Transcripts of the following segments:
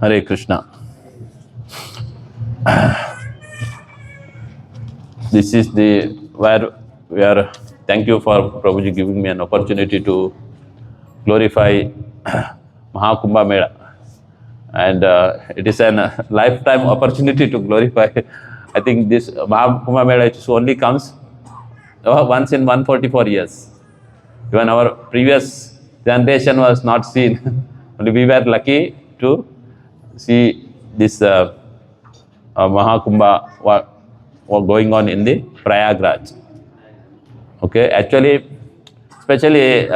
Hare Krishna. This is the where we are. Thank you for Prabhuji giving me an opportunity to glorify Maha Kumbha Mela, and it is a lifetime opportunity to glorify. I think this Maha Kumbha Mela only comes once in 144 years. Even our previous generation was not seen. Only we were lucky to see this Maha Kumbha going on in the Prayagraj. Okay, actually, especially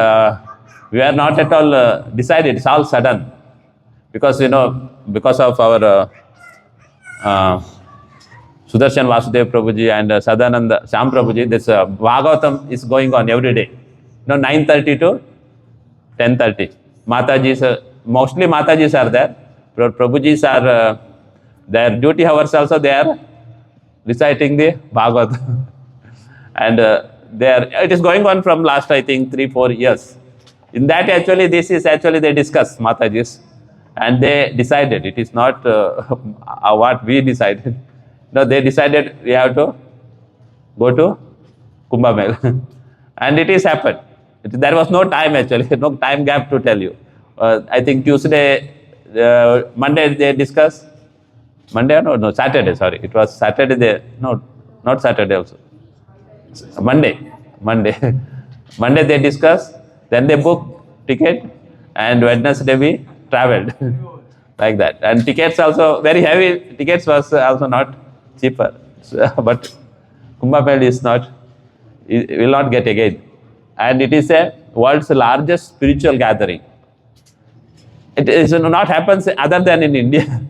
we are not at all decided. It's all sudden because because of our Sudarshan Vasudev Prabhuji and Sadananda Sham Prabhuji, this Bhagavatam is going on every day. 9:30 to 10:30. Matajis, mostly Matajis are there. Prabhujis are their duty hours also they are reciting the Bhagavatam. And it is going on from last, I think, 3-4 years. In that actually, they discuss Matajis and they decided. It is not what we decided. No, they decided we have to go to Kumbha Mela. And it is happened. There was no time actually, no time gap to tell you. I think Tuesday, Monday they discussed. Monday, no, Saturday, sorry. It was Saturday, not Saturday also. Monday they discussed, then they booked ticket, and Wednesday we traveled like that. And tickets also very heavy. Tickets was also not cheaper, but Kumbha Mela is not, will not get again. And it is a world's largest spiritual gathering. It is not happens other than in India.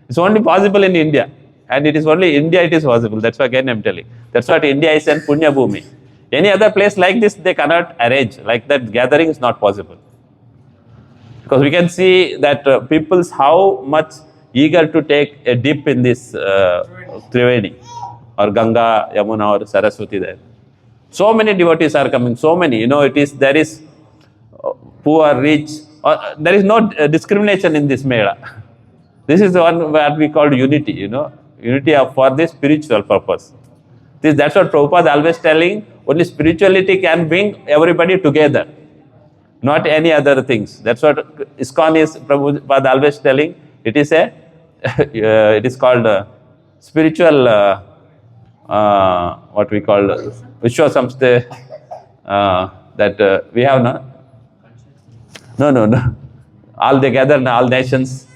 It's only possible in India. And it is only India it is possible. That's why again I'm telling. That's what India is and Punya Bhumi. Any other place like this, they cannot arrange. Like that gathering is not possible. Because we can see that people's how much eager to take a dip in this Triveni or Ganga, Yamuna or Saraswati there. So many devotees are coming, so many. There is poor, rich, there is no discrimination in this Mela. This is the one what we call unity, unity for the spiritual purpose. That's what Prabhupada always telling, only spirituality can bring everybody together, not any other things. That's what ISKCON is, Prabhupada always telling, it is it is called spiritual, what we call, Vishwa Samsthe, that we have, no. All together, all nations.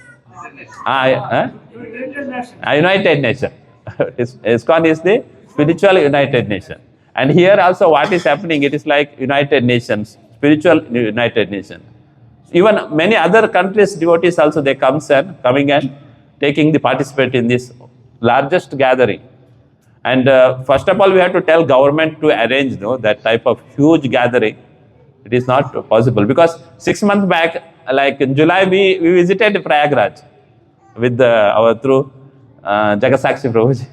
United Nation. ISKCON is the spiritual United Nation. And here also what is happening, it is like United Nations, spiritual United Nation. Even many other countries, devotees also, they coming and taking the participate in this largest gathering. And first of all, we have to tell government to arrange that type of huge gathering. It is not possible because 6 months back, like in July, we visited Prayagraj with through Jagasakshi Prabhuji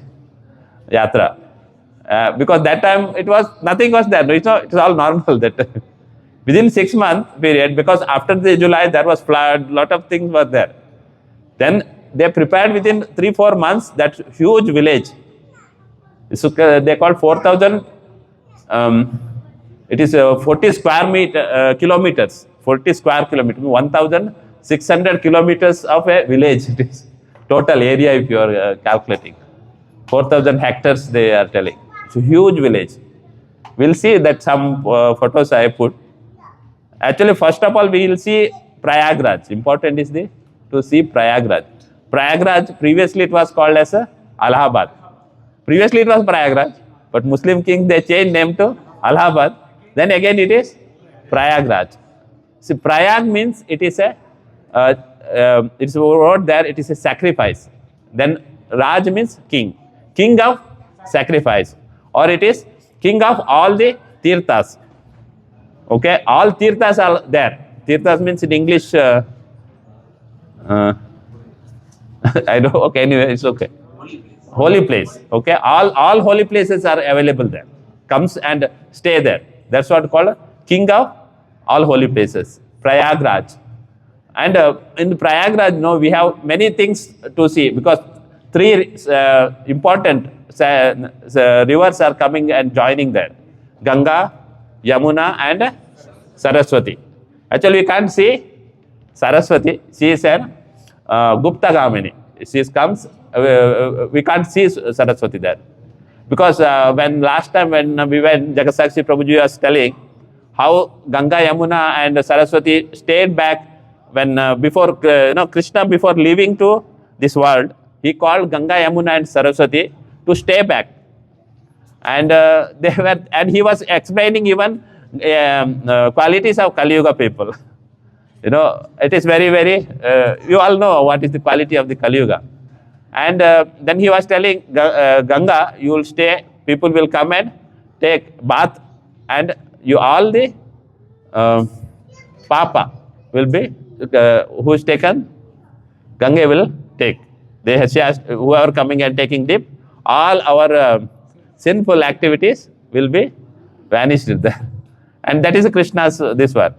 Yatra. Because that time nothing was there. It was all normal that within 6 month period, because after the July there was flood, lot of things were there. Then they prepared within 3-4 months that huge village. They called 4,000. It is 40 square kilometers. 40 square kilometers, 1,600 kilometers of a village. It is total area if you are calculating. 4,000 hectares they are telling. It's a huge village. We'll see that some photos I put. Actually, first of all, we will see Prayagraj. Important is to see Prayagraj. Prayagraj, previously it was called as Allahabad. Previously it was Prayagraj, but Muslim kings, they changed name to Allahabad. Then again it is Prayagraj. See, Prayag means it is it's word there, it is a sacrifice. Then Raj means king. King of sacrifice. Or it is king of all the tirthas. Okay, all tirthas are there. Tirthas means in English, I don't, okay, anyway, it's okay. Holy place. Okay, all holy places are available there. Comes and stay there. That's what called king of all holy places. Prayagraj. And in Prayagraj, we have many things to see, because three important rivers are coming and joining there: Ganga, Yamuna, and Saraswati. Actually, we can't see Saraswati. She is an Gupta Gamini. She comes. We can't see Saraswati there, because when last time when we went, Jagasakshi Prabhuji was telling how Ganga, Yamuna, and Saraswati stayed back when before Krishna, before leaving to this world, he called Ganga, Yamuna, and Saraswati to stay back, and they were, and he was explaining even qualities of Kali Yuga people. It is very, very. You all know what is the quality of the Kali Yuga. And then he was telling Ganga, you will stay, people will come and take bath, and you all the Papa will be, who is taken, Ganga will take. She has, whoever coming and taking dip, all our sinful activities will be vanished there. And that is Krishna's this one.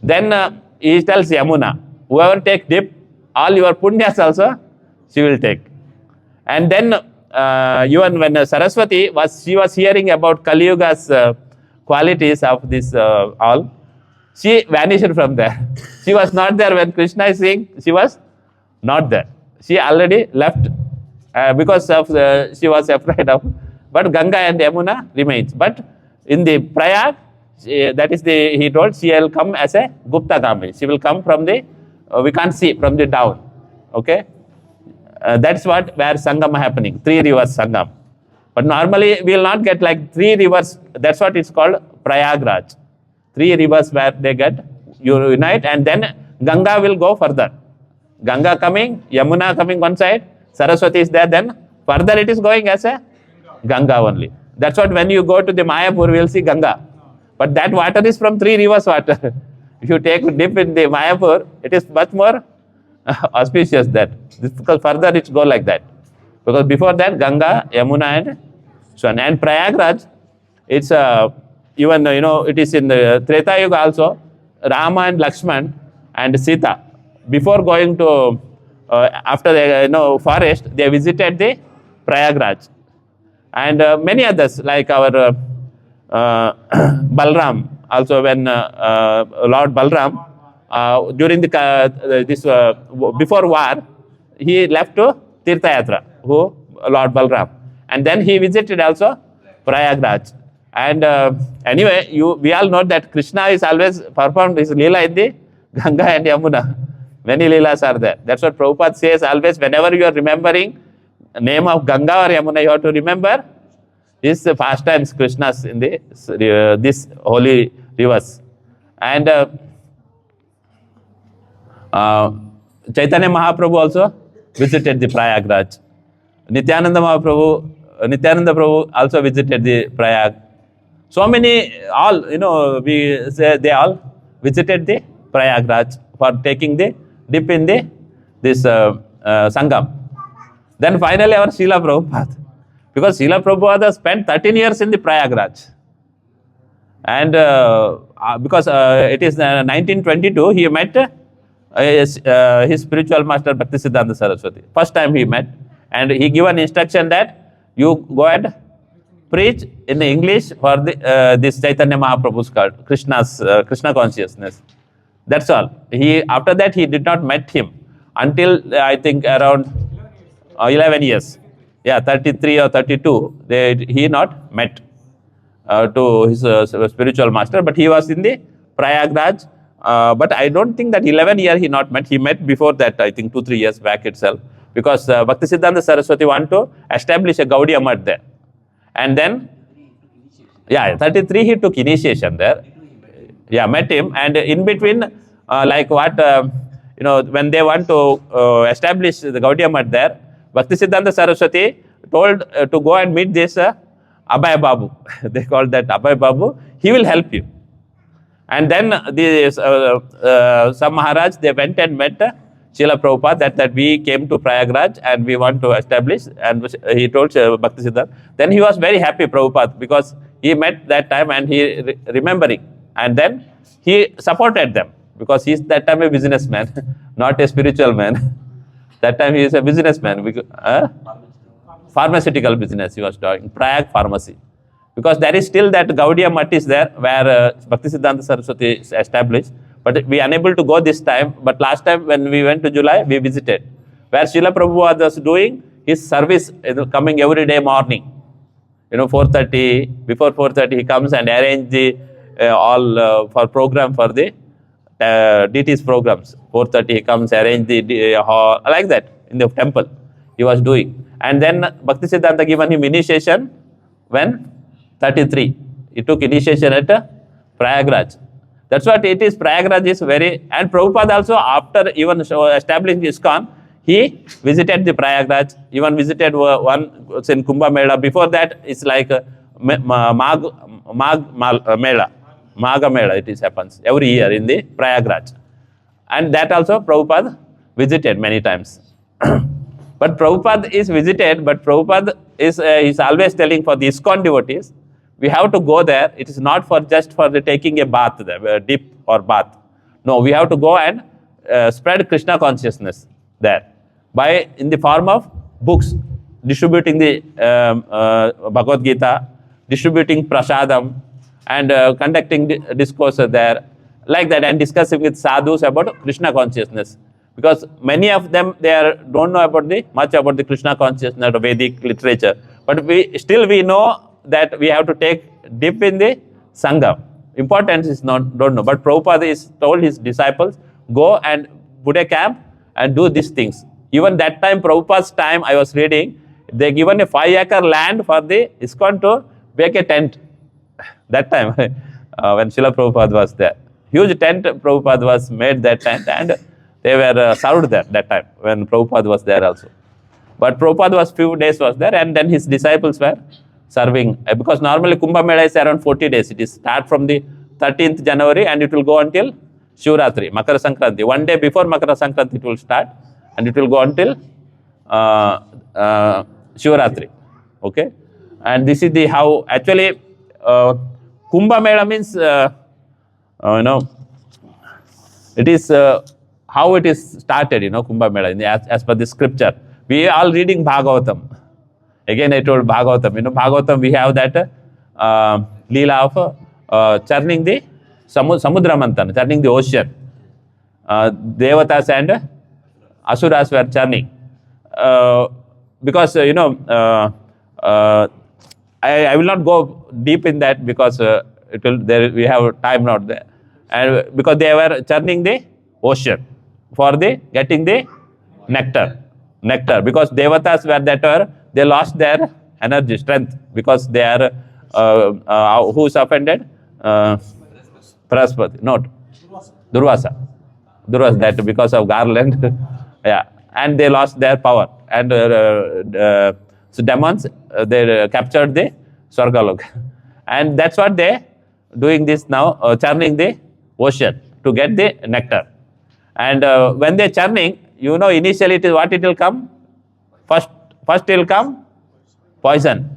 Then he tells Yamuna, whoever take dip, all your punyas also she will take. And then even when Saraswati she was hearing about Kali Yuga's qualities of this all, she vanished from there. She was not there when Krishna is saying, she was not there. She already left because of she was afraid of. But Ganga and Yamuna remains. But in the Prayag, that is he told, she will come as a Gupta Gami. She will come from the, we can't see, from the down. Okay? That's where Sangam happening, 3 rivers Sangam. But normally we will not get like 3 rivers, that's what it's called Prayagraj. 3 rivers where they get unite, and then Ganga will go further. Ganga coming, Yamuna coming one side, Saraswati is there, then further it is going as a Ganga only. That's what when you go to the Mayapur, we will see Ganga. But that water is from 3 rivers water. If you take a dip in the Mayapur, it is much more auspicious that. Because further it go like that. Because before that, Ganga, Yamuna, and Swan. And Prayagraj, it's even, it is in the Treta Yuga also, Rama and Lakshman and Sita. Before going to, after the forest, they visited the Prayagraj. And many others, like our Balram, also when Lord Balram, during the before war, he left to Tirtha Yatra, who Lord Balram, and then he visited also Prayagraj. And anyway, we all know that Krishna is always performed his Leela in the Ganga and Yamuna. Many Leelas are there. That's what Prabhupada says always, whenever you are remembering the name of Ganga or Yamuna, you have to remember his pastimes, Krishna's in the this holy rivers. And Chaitanya Mahaprabhu also visited the Prayagraj. Nitya-Nanda Prabhu also visited the Prayag. So many, all, we say they all visited the Prayagraj for taking the dip in this Sangam. Then finally our Srila Prabhupada, because Srila Prabhupada spent 13 years in the Prayagraj. And because it is 1922, he met his spiritual master Bhaktisiddhanta Saraswati. First time he met, and he given instruction that you go and preach in the English for this Chaitanya Mahaprabhu's cult, Krishna consciousness. That's all. After that he did not met him until I think around 11 years. Yeah, 33 or 32. He not met to his spiritual master, but he was in the Prayagraj. But I don't think that 11 years he not met. He met before that, I think 2-3 years back itself, because Bhaktisiddhanta Saraswati want to establish a Gaudiya Math there. And then, 33 he took initiation there. Yeah, met him, and in between, like what, when they want to establish the Gaudiya Math there, Bhaktisiddhanta Saraswati told to go and meet this Abhay Babu. They called that Abhay Babu. He will help you. And then some Maharaj, they went and met Srila Prabhupada that we came to Prayagraj and we want to establish, and he told Bhaktisiddhanta. Then he was very happy, Prabhupada, because he met that time and he remembering, and then he supported them. because he's that time a businessman, not a spiritual man. That time he is a businessman. Pharmaceutical business he was doing, Prayag pharmacy. Because there is still that Gaudiya Mutt is there, where Bhaktisiddhanta Saraswati is established. But we are unable to go this time. But last time when we went to July, we visited. Where Srila Prabhu was doing his service, coming every day morning. 4:30, before 4:30 he comes and arrange the for program for the deities programs. 4:30 he comes, arrange the hall, like that, in the temple he was doing. And then Bhaktisiddhanta given him initiation when? 33. He took initiation at Prayagraj. That's what it is. Prayagraj is very, and Prabhupada also, after even establishing ISKCON, he visited the Prayagraj, even visited one in Kumbha Mela. Before that, it's like Maha Mela, it happens every year in the Prayagraj. And that also Prabhupada visited many times. But Prabhupada is visited, but Prabhupada is always telling for the ISKCON devotees, we have to go there. It is not for just for the taking a bath there, dip or bath. No, we have to go and spread Krishna consciousness there by in the form of books, distributing the Bhagavad Gita, distributing prasadam, and conducting discourse there, like that, and discussing with sadhus about Krishna consciousness. Because many of them, don't know much about the Krishna consciousness or Vedic literature. But we know that we have to take dip in the Sangha. Importance is don't know. But Prabhupada is told his disciples, go and put a camp and do these things. Even that time, Prabhupada's time, I was reading, they given a 5-acre land for the ISKCON to make a tent. That time, when Srila Prabhupada was there. Huge tent Prabhupada was made that tent, and they were served there that time when Prabhupada was there also. But Prabhupada was few days was there, and then his disciples were serving. Because normally Kumbha Mela is around 40 days. It is start from the 13th January and it will go until Shivratri, Makara Sankranti. One day before Makara Sankranti it will start and it will go until Shivratri. Okay? And this is the how actually Kumbha Mela means, it is how it is started, Kumbha Mela, as per the scripture. We are all reading Bhagavatam. Again, I told Bhagavatam. Bhagavatam, we have that Leela of churning the Samudra Manthan, churning the ocean. Devatas and Asuras were churning. Because, I will not go deep in that because we have time not there. And because they were churning the ocean for getting the nectar. Because Devatas were they lost their energy, strength, because they are, who's offended? Praspati, not Durvasa, that because of garland, yeah, and they lost their power. And so demons, they captured the Swargalok. And that's what they doing this now, churning the ocean to get the nectar. And when they churning, initially it is what it will come? First it will come poison.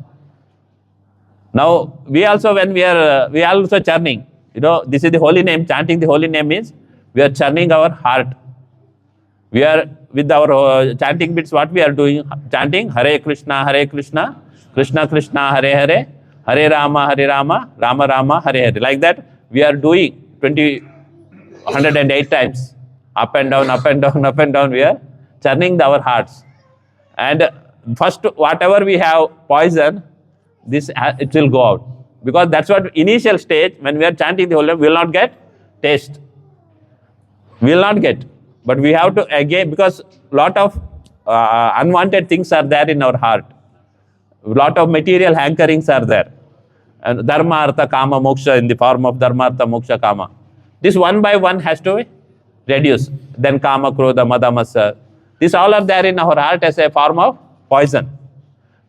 Now we also, when we are also churning, this is the holy name. Chanting the holy name means we are churning our heart. We are with our chanting bits. What we are doing? Chanting Hare Krishna, Krishna Krishna, Hare Hare, Hare Rama, Rama Rama, Hare Hare. Like that, we are doing 108 times. Up and down, up and down, up and down. We are churning our hearts. And first, whatever we have poison, it will go out. Because that's what initial stage, when we are chanting the holy name, we will not get taste. We will not get. But we have to, again, because lot of unwanted things are there in our heart. Lot of material hankerings are there. And dharma, artha, kama, moksha, in the form of dharma, artha, moksha, kama. This one by one has to reduce. Then kama, krodha, mada, massa. These all are there in our heart as a form of poison.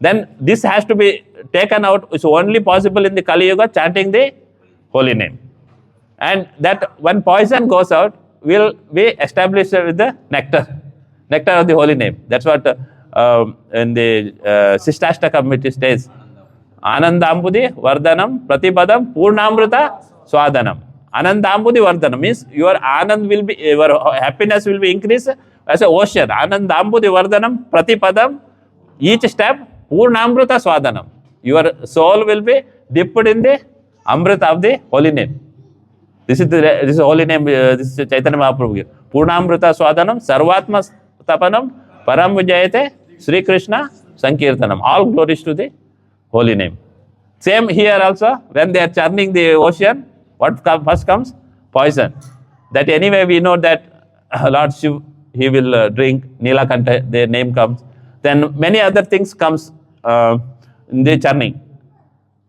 Then this has to be taken out. It's only possible in the Kali Yuga, chanting the holy name. And that when poison goes out, will be established with the nectar of the holy name. That's what in the Sishtastakam it states. Anandambudi Vardhanam Pratibadam Purnamrita Swadanam. Anandambudhi Vardhana means your Anand will be, your happiness will be increased as a ocean. Anandambudhi Vardhanam Pratipadam, each step, Purnamrita Swadanam. Your soul will be dipped in the Amrita of the holy name. This is holy name, this is Chaitanya Mahaprabhu. Purnamrita Swadanam, Sarvatma Tapanam, Param Vijayate, Sri Krishna Sankirtanam. All glories to the holy name. Same here also, when they are churning the ocean, what first comes? Poison. That anyway we know that Lord Shiv, he will drink, Nilakanta, their name comes. Then many other things comes in the churning.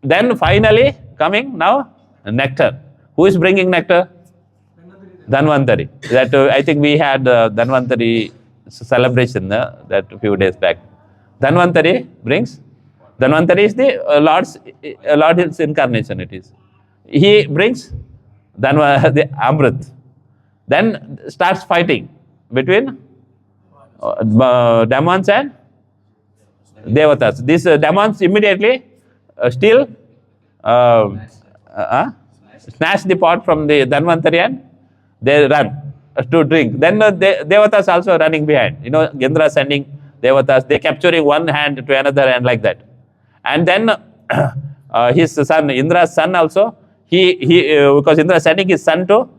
Then finally coming now, nectar. Who is bringing nectar? Dhanvantari. That I think we had Dhanvantari celebration that few days back. Dhanvantari brings. Dhanvantari is the Lord's incarnation. It is. He brings the Amrit. Then starts fighting between demons and devatas. These demons immediately steal, snatch the pot from the Dhanvantari and they run to drink. Then the devatas also running behind. You know, Gendra sending devatas. They capturing one hand to another and like that. And then his son, Indra's son also, he because Indra is sending his son to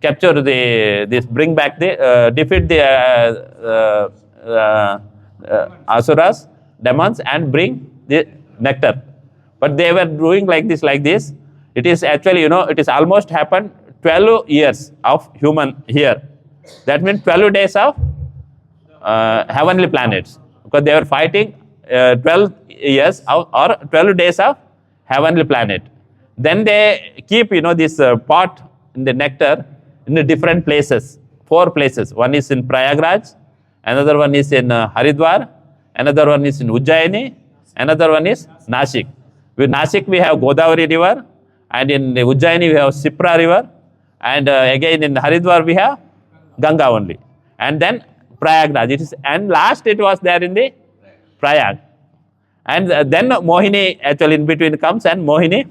capture bring back defeat the asuras, demons, and bring the nectar. But they were doing like this. It is actually, it is almost happened 12 years of human here. That means 12 days of heavenly planets. Because they were fighting 12 years or 12 days of heavenly planet. Then they keep, this pot in the nectar in the different places, 4 places. One is in Prayagraj, another one is in Haridwar, another one is in Ujjaini, another one is Nashik. With Nashik we have Godavari river, and in Ujjaini we have Sipra river, and again in Haridwar we have Ganga only. And then Prayagraj, and last it was there in the Prayag. And then Mohini actually in between comes, and Mohini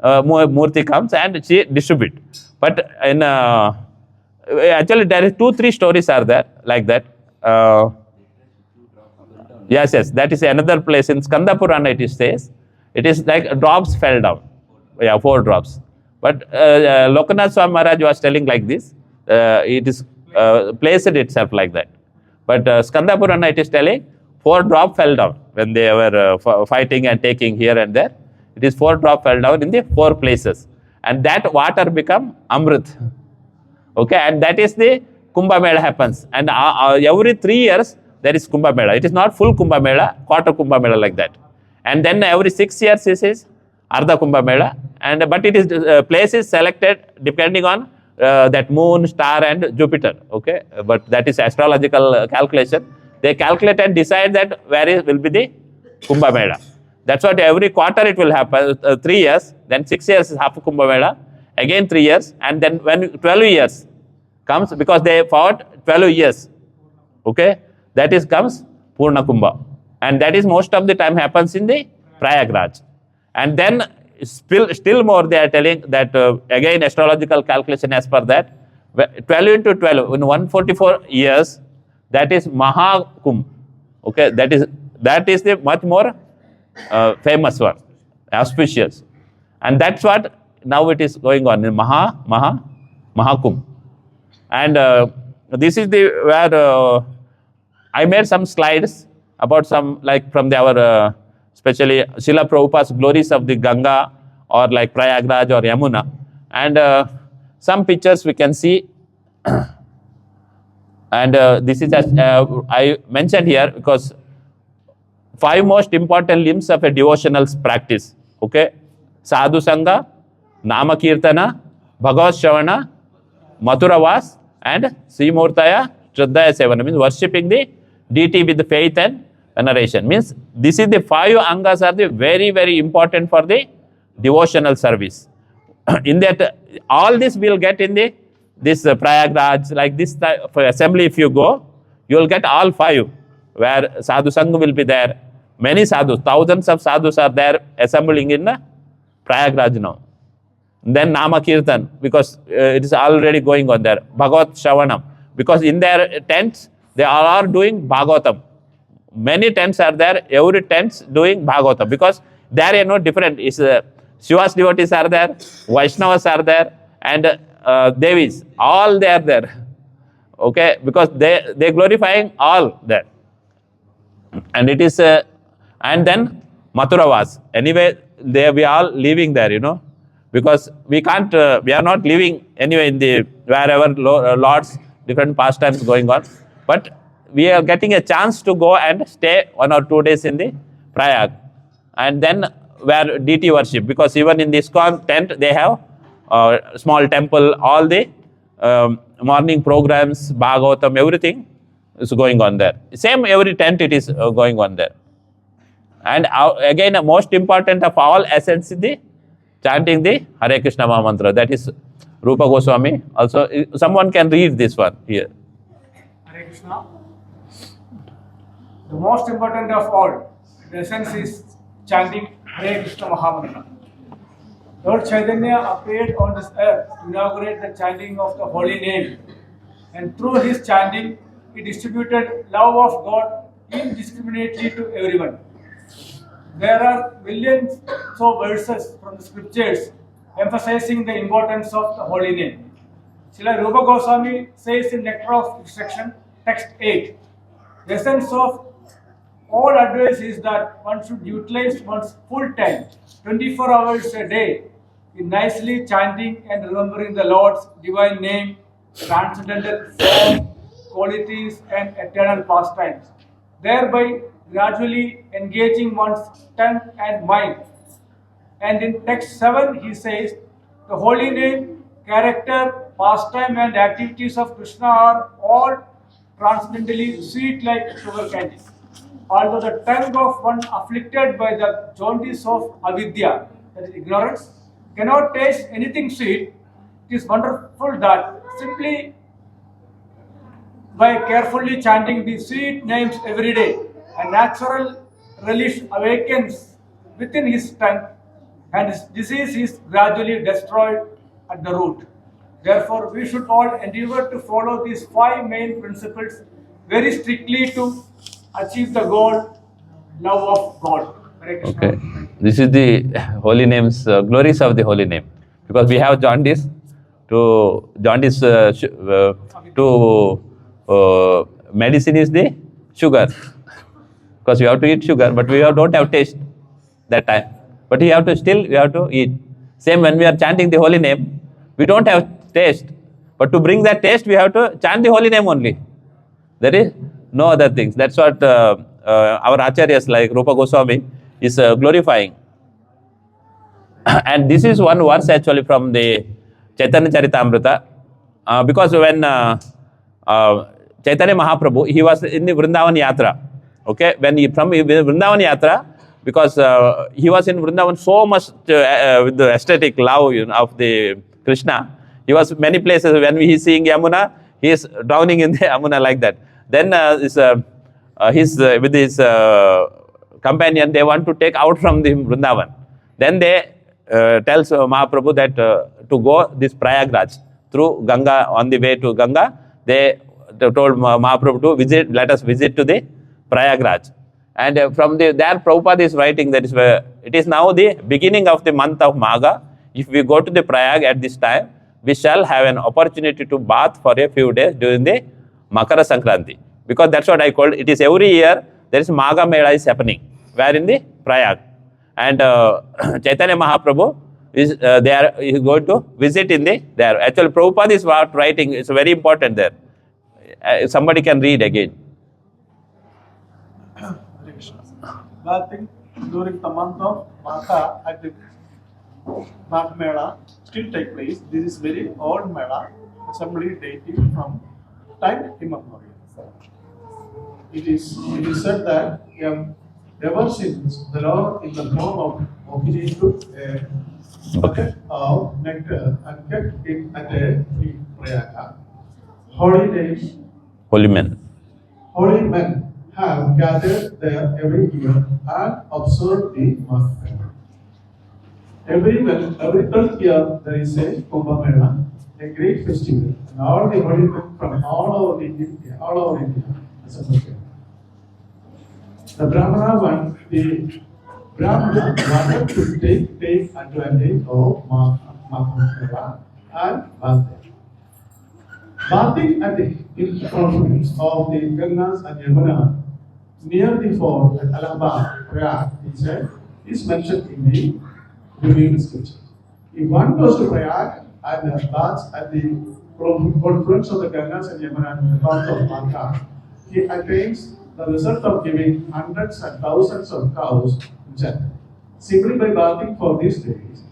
Murti comes and she distributes. But in actually there is 2-3 stories are there like that. Yes, that is another place in Skanda Purana. It says it is like drops fell down. 4 drops. But Lokanath Swami Maharaj was telling like this. It is placed itself like that. But Skanda Purana it is telling 4 drops fell down when they were fighting and taking here and there. It is 4 drops fell down in the 4 places. And that water become Amrit. Okay, and that is the Kumbha Mela happens. And every 3 years there is Kumbha Mela. It is not full Kumbha Mela, quarter Kumbha Mela like that. And then every 6 years this is Ardha Kumbha Mela. But it is place is selected depending on that moon, star and Jupiter. Okay, but that is astrological calculation. They calculate and decide that where will be the Kumbha Mela. That's what every quarter it will happen, 3 years, then 6 years is half Kumbha Mela, again 3 years, and then when 12 years comes, because they fought 12 years, okay, that is comes Purna Kumbha. And that is most of the time happens in the Prayagraj. And then still more they are telling that again astrological calculation as per that, 12 into 12, in 144 years, that is Maha Kumbh. Okay, that is the much more famous one, auspicious. And that's what now it is going on in Maha Kumbh. And this is where I made some slides about some like from our especially Srila Prabhupada's glories of the Ganga or like Prayagraj or Yamuna. And some pictures we can see. And this is as I mentioned here because 5 most important limbs of a devotional practice. Okay, Sadhu Sangha, Nama Kirtana, Bhagavad Shravana, Mathuravas, and Srimurtaya Shraddhaya Sevana, means worshipping the deity with faith and veneration. Means this is the 5 angas are the very, very important for the devotional service. In that, all this we will get in this Prayagraj, like this for assembly. If you go, you will get all 5, where Sadhu Sangha will be there. Many sadhus, thousands of sadhus are there assembling in Prayagraj now. Then Nama Kirtan, because it is already going on there. Bhagavat Shravanam, because in their tents, they all are doing Bhagavatam. Many tents are there, every tents doing Bhagavatam, because there are no different. Is Shiva's devotees are there, Vaishnavas are there, and Devis, all they are there. Okay, because they glorifying all there. And it is, and then Mathuravas. Anyway, we are all living there, because we can't, we are not living anyway in the wherever Lord's different pastimes going on, but we are getting a chance to go and stay 1 or 2 days in the Prayag, and then where deity worship, because even in the ISKCON tent they have small temple, all the morning programs, Bhagavatam, everything is going on there. Same every tent it is going on there. And again, most important of all essence is the chanting the Hare Krishna Maha Mantra. That is Rupa Goswami. Also, someone can read this one here. Hare Krishna. The most important of all, the essence is chanting Hare Krishna Maha Mantra. Lord Chaitanya appeared on this earth to inaugurate the chanting of the holy name, and through his chanting, he distributed love of God indiscriminately to everyone. There are millions of verses from the scriptures emphasizing the importance of the holy name. Srila Rupa Goswami says in Nectar of Instruction, text 8, the essence of all advice is that one should utilize one's full time, 24 hours a day, in nicely chanting and remembering the Lord's divine name, transcendental form, qualities, and eternal pastimes, thereby gradually engaging one's tongue and mind. And in text 7, he says, the holy name, character, pastime, and activities of Krishna are all transcendentally sweet like sugar candy. Although the tongue of one afflicted by the jaundice of avidya, that is ignorance, cannot taste anything sweet, it is wonderful that simply by carefully chanting the sweet names every day, a natural relish awakens within his tongue, and his disease is gradually destroyed at the root. Therefore, we should all endeavor to follow these 5 main principles very strictly to achieve the goal, love of God. Okay, this is the holy names, glories of the holy name, because we have jaundice. Medicine is the sugar, because we have to eat sugar, but don't have taste that time. But we have to eat. Same when we are chanting the holy name, we don't have taste, but to bring that taste, we have to chant the holy name only. There is no other things. That's what our acharyas like Rupa Goswami is glorifying. And this is one verse actually from the Chaitanya Charitamrita, because when Chaitanya Mahaprabhu, he was in the Vrindavan Yatra. Okay, when he from Vrindavan Yatra, because he was in Vrindavan so much with the aesthetic love of the Krishna, he was many places. When he is seeing Yamuna, he is drowning in the Yamuna like that. Then with his companion, they want to take out from the Vrindavan. Then they tells Mahaprabhu that to go this Prayagraj through Ganga. On the way to Ganga, they told Mahaprabhu to visit. Let us visit to the Prayagraj. And from there Prabhupada is writing that it is now the beginning of the month of Magha. If we go to the Prayag at this time, we shall have an opportunity to bath for a few days during the Makara Sankranti. Because that's what I called it. Is every year there is Maha Mela is happening, where in the Prayag. And Chaitanya Mahaprabhu is going to visit in there. Actually, Prabhupada is writing. It's very important there. Somebody can read again. Bathing during the month of Magha at the Maha Mela still take place. This is very old Mela, assembly dating from time immemorial. It is said that ever since the Lord in the form of Mohini took a bucket of nectar and kept it at a tree Prayaga, holy men have gathered there every year and observed the month. every 12th year there is a Kumbha Mela, a great festival. And all the holy men from all over India assemble. The Brahmana wanted to take advantage of Maha Kumbha Mela and bathing. Bathing at the confluence of the Gangas and Yamuna near the fort at Allahabad, Prayag, is mentioned in the Biblical scripture. If one goes to Prayag and baths at the confluence of the Gangas and Yamuna in the north of Maha, he attains the result of giving hundreds and thousands of cows in Jannah. Simply by bathing for these days,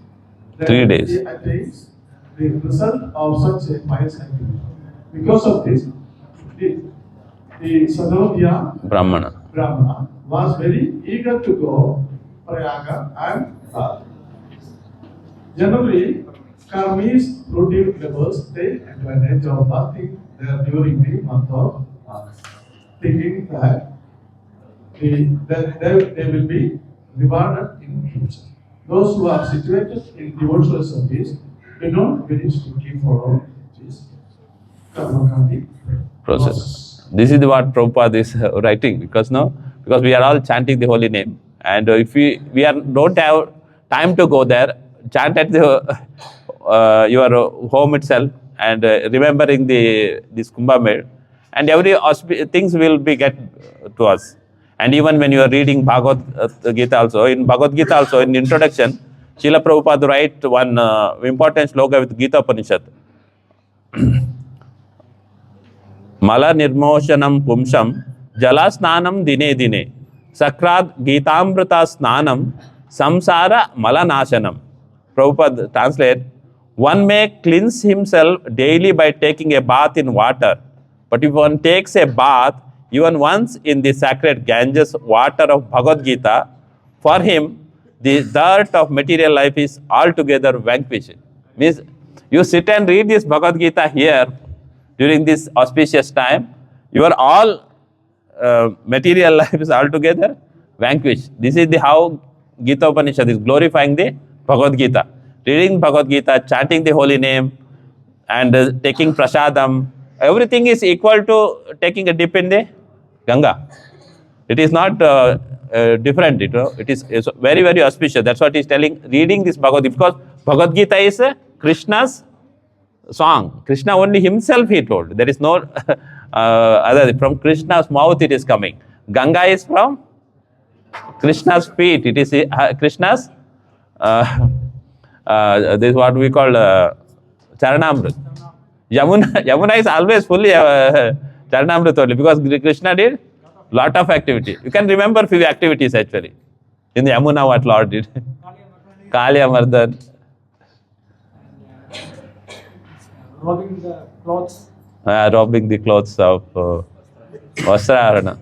3 days. he attains the result of such a pious activity. Because of this, the Sanodhya Brahmana was very eager to go Prayaga and bath. Generally, Karmis routine lovers take advantage of bathing there during the month of March, thinking that they will be rewarded in future. Those who are situated in devotional service do not very strictly follow this karmakandi Process. This is what Prabhupada is writing, because we are all chanting the holy name, and if we don't have time to go there, chant at your home itself, and remembering this Kumbha Mela, and every things will be get to us. And even when you are reading Bhagavad Gita also, in Bhagavad Gita also, in introduction, Srila Prabhupada write one important sloka with Gita Upanishad. Mala nirmoshanam pumsam jala snanam dine dine sakrad gitamrita snanam samsara mala nashanam. Prabhupada translate, one may cleanse himself daily by taking a bath in water, but if one takes a bath even once in the sacred Ganges water of Bhagavad Gita, for him the dirt of material life is altogether vanquished. Means you sit and read this Bhagavad Gita here during this auspicious time, your all material life is altogether vanquished. This is how Gita Upanishad is glorifying the Bhagavad Gita. Reading Bhagavad Gita, chanting the holy name, and taking prasadam, everything is equal to taking a dip in the Ganga. It is not different. It is very, very auspicious. That's what he is telling. Reading this Bhagavad Gita, because Bhagavad Gita is Krishna's song. Krishna only himself he told. There is no other. From Krishna's mouth it is coming. Ganga is from Krishna's feet. It is Krishna's, this is what we call Charanamrit. Yamuna is always fully Charanamrit only, because Krishna did lot of activity. You can remember few activities actually. In the Yamuna what Lord did. Kalya Mardan. Robbing the clothes. Robbing the clothes of Vasrarana.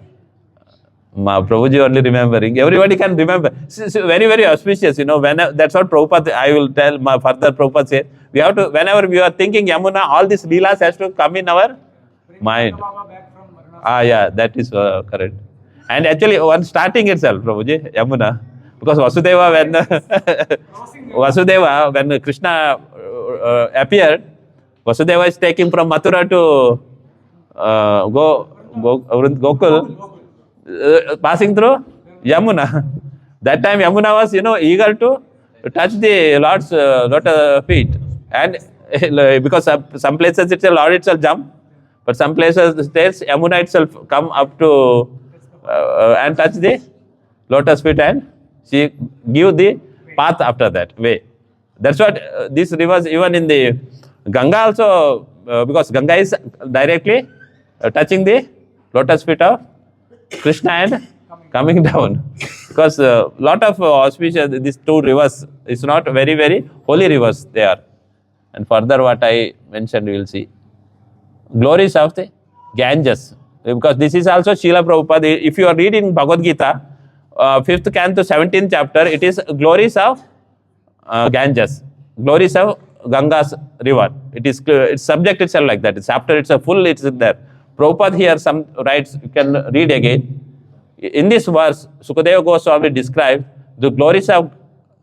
Prabhuji only remembering. Everybody can remember. It's very, very auspicious. That's what Prabhupada, I will tell further Prabhupada said. We have to, whenever we are thinking Yamuna, all these leelas has to come in our mind. Yeah, that is correct. And actually, one starting itself, Prabhuji, Yamuna, because Vasudeva, when Krishna appeared, Vasudeva is taking from Mathura to Gokul, passing through Yamuna. That time Yamuna was, eager to touch the Lord's lotus feet. And because some places it's a Lord itself jump, but some places there's Yamuna itself come up to and touch the lotus feet, and she give the path after that way. That's what this rivers, even in the Ganga also, because Ganga is directly touching the lotus feet of Krishna and coming down. Because lot of auspicious, these two rivers, it's not very, very holy rivers they are. And further what I mentioned, we will see. Glories of the Ganges. Because this is also Srila Prabhupada. If you are reading Bhagavad Gita, 5th canto, 17th chapter, it is glories of Ganges. Glories of Ganga's river. It's subject itself like that. It's chapter, it's a full, it's there. Prabhupada here some writes, you can read again. In this verse, Sukadeva Goswami describes the glories of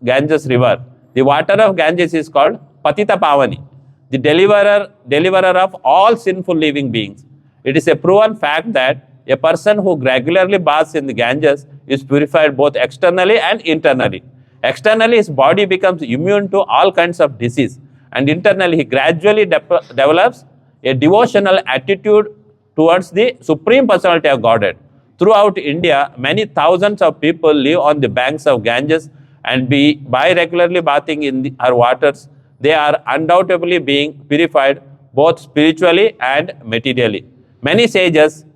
Ganges river The water of Ganges is called Patita Pavani, the deliverer of all sinful living beings. It is a proven fact that a person who regularly baths in the Ganges is purified both externally and internally. Externally, his body becomes immune to all kinds of disease, and internally, he gradually develops a devotional attitude towards the Supreme Personality of Godhead. Throughout India, many thousands of people live on the banks of Ganges, and by regularly bathing in her waters, they are undoubtedly being purified both spiritually and materially. Many sages,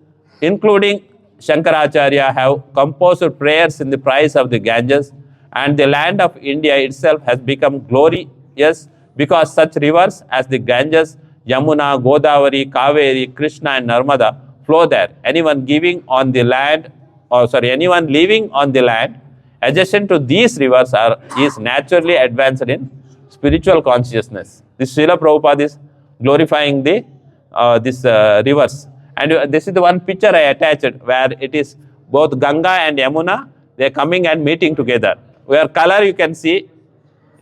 including Shankaracharya, have composed prayers in the praise of the Ganges, and the land of India itself has become glorious because such rivers as the Ganges, Yamuna, Godavari, Kaveri, Krishna and Narmada flow there. Anyone living on the land adjacent to these rivers is naturally advanced in spiritual consciousness. This Srila Prabhupada is glorifying the rivers. And this is the one picture I attached where it is both Ganga and Yamuna, they are coming and meeting together. Where color you can see,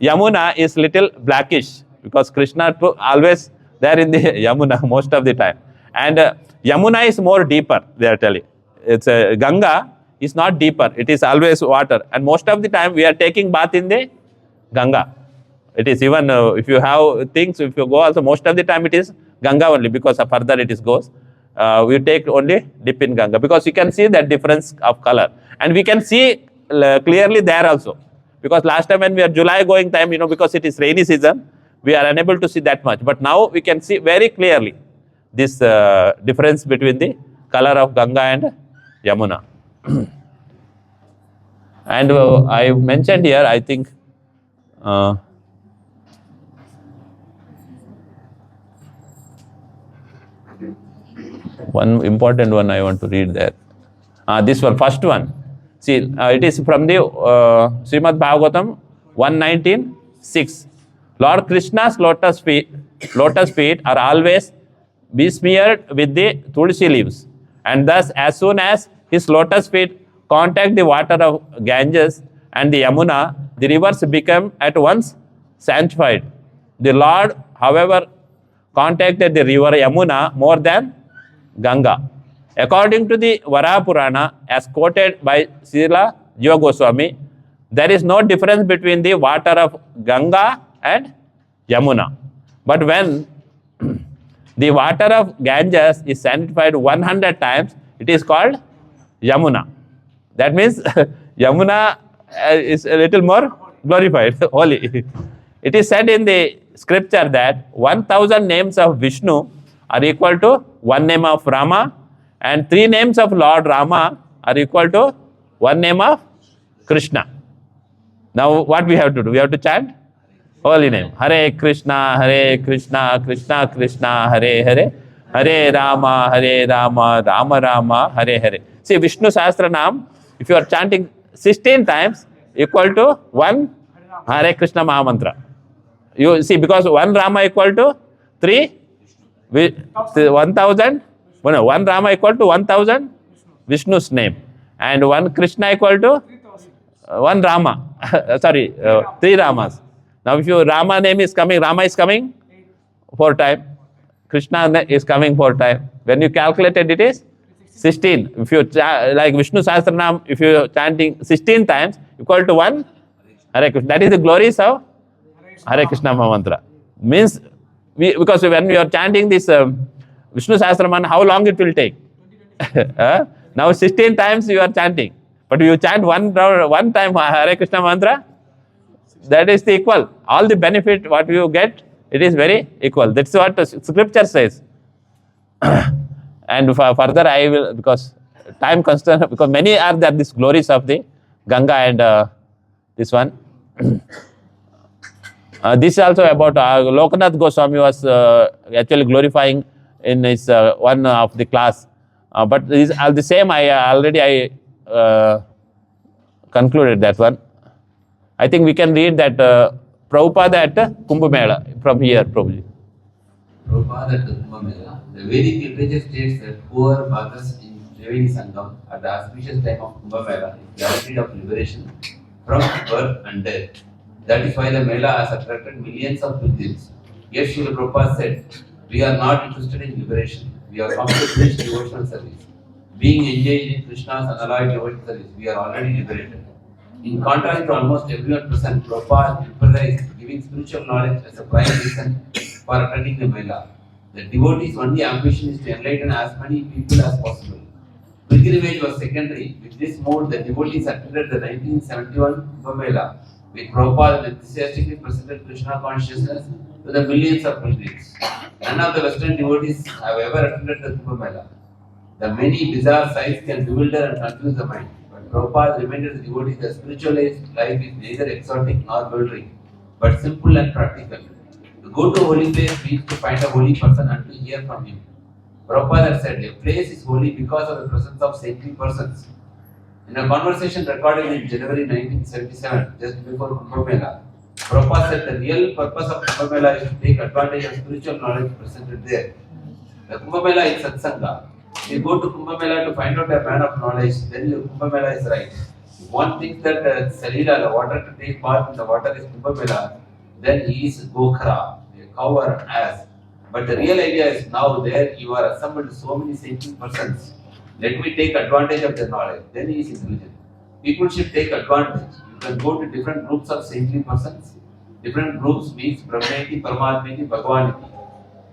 Yamuna is little blackish because Krishna always there in the Yamuna most of the time. And Yamuna is more deeper, they are telling. It's Ganga is not deeper, it is always water. And most of the time we are taking bath in the Ganga. It is even, if you have things, if you go also, most of the time it is Ganga only because further it goes. We take only dip in Ganga because you can see that difference of color. And we can see clearly there also. Because last time when we are July going time, because it is rainy season, we are unable to see that much. But now we can see very clearly this difference between the color of Ganga and Yamuna. And I mentioned here, I think, one important one I want to read there. This one, first one. See, it is from the Srimad Bhagavatam 119:6. Lord Krishna's lotus feet are always besmeared with the tulsi leaves, and thus as soon as his lotus feet contact the water of Ganges and the Yamuna, the rivers become at once sanctified. The Lord, however, contacted the river Yamuna more than Ganga. According to the Varaha Purana, as quoted by Srila Jiva Goswami, there is no difference between the water of Ganga and Yamuna. But when the water of Ganges is sanctified 100 times, it is called Yamuna. That means Yamuna is a little more glorified, holy. It is said in the scripture that 1000 names of Vishnu are equal to one name of Rama, and 3 names of Lord Rama are equal to one name of Krishna. Now what we have to do? We have to chant holy name. Hare Krishna, Krishna Krishna, Hare Hare, Hare Rama, Rama Rama, Hare Hare. See, Vishnu Sahasranam, if you are chanting 16 times, equal to 1 Hare Krishna Maha Mantra. You see, because 1 Rama equal to 3, 1000, 1 Rama equal to 1000 Vishnu's name, and 1 Krishna equal to 1 Rama. 3 Ramas. Now if your Rama name is coming, Rama is coming 4 times, Krishna is coming 4 times. When you calculated, it is 16. If you like Vishnu Sahasranam, if you are chanting 16 times, equal to 1 Hare Krishna. That is the glories of Hare Krishna Maha Mantra. Means, because when we are chanting this Vishnu Sahasranam, how long it will take? Now 16 times you are chanting. But you chant one time Hare Krishna mantra, that is the equal. All the benefit what you get, it is very equal. That's what the scripture says. And further I will, because time constraint, because many are there, these glories of the Ganga and this one. This is also about Lokanath Goswami was actually glorifying in his one of the class. But these are the same, I already concluded that one. I think we can read that Prabhupada at Kumbha Mela from here, Prabhuji. Prabhupada at Kumbha Mela. The Vedic literature states that poor Bhagas in Triveni Sangam at the auspicious time of Kumbha Mela is guaranteed of liberation from birth and death. That is why the Mela has attracted millions of pilgrims. Yet Srila Prabhupada said, we are not interested in liberation. We are come to preach devotional service. Being engaged in Krishna's unalloyed devotional service, we are already liberated. In contrast to almost everyone present, Prabhupada emphasized giving spiritual knowledge as a prime reason for attending the Mela. The devotees' only ambition is to enlighten as many people as possible. Pilgrimage was secondary. With this mood, the devotees attended the 1971 Kumbha Mela, with Prabhupada enthusiastically presented Krishna consciousness to the millions of pilgrims. None of the Western devotees have ever attended the Kumbha Mela. The many bizarre sights can bewilder and confuse the mind. But Prabhupada reminded the devotees that spiritual life is neither exotic nor bewildering, but simple and practical. To go to a holy place means to find a holy person and to hear from him. Prabhupada said, a place is holy because of the presence of saintly persons. In a conversation recorded in January 1977, just before Kumbha Mela, Prabhupada said the real purpose of Kumbha Mela is to take advantage of spiritual knowledge presented there. The Kumbha Mela is satsanga. If you go to Kumbha Mela to find out a man of knowledge, then the Kumbha Mela is right. If one thinks that Sarira, the water to take part in the water is Kumbha Mela, then he is Gokhara, a cow or an ass. But the real idea is now there you are assembled so many saintly persons. Let me take advantage of their knowledge. Then he is intelligent. People should take advantage. You can go to different groups of saintly persons. Different groups means Brahmaniti, Paramatmiti, Bhagavaniti.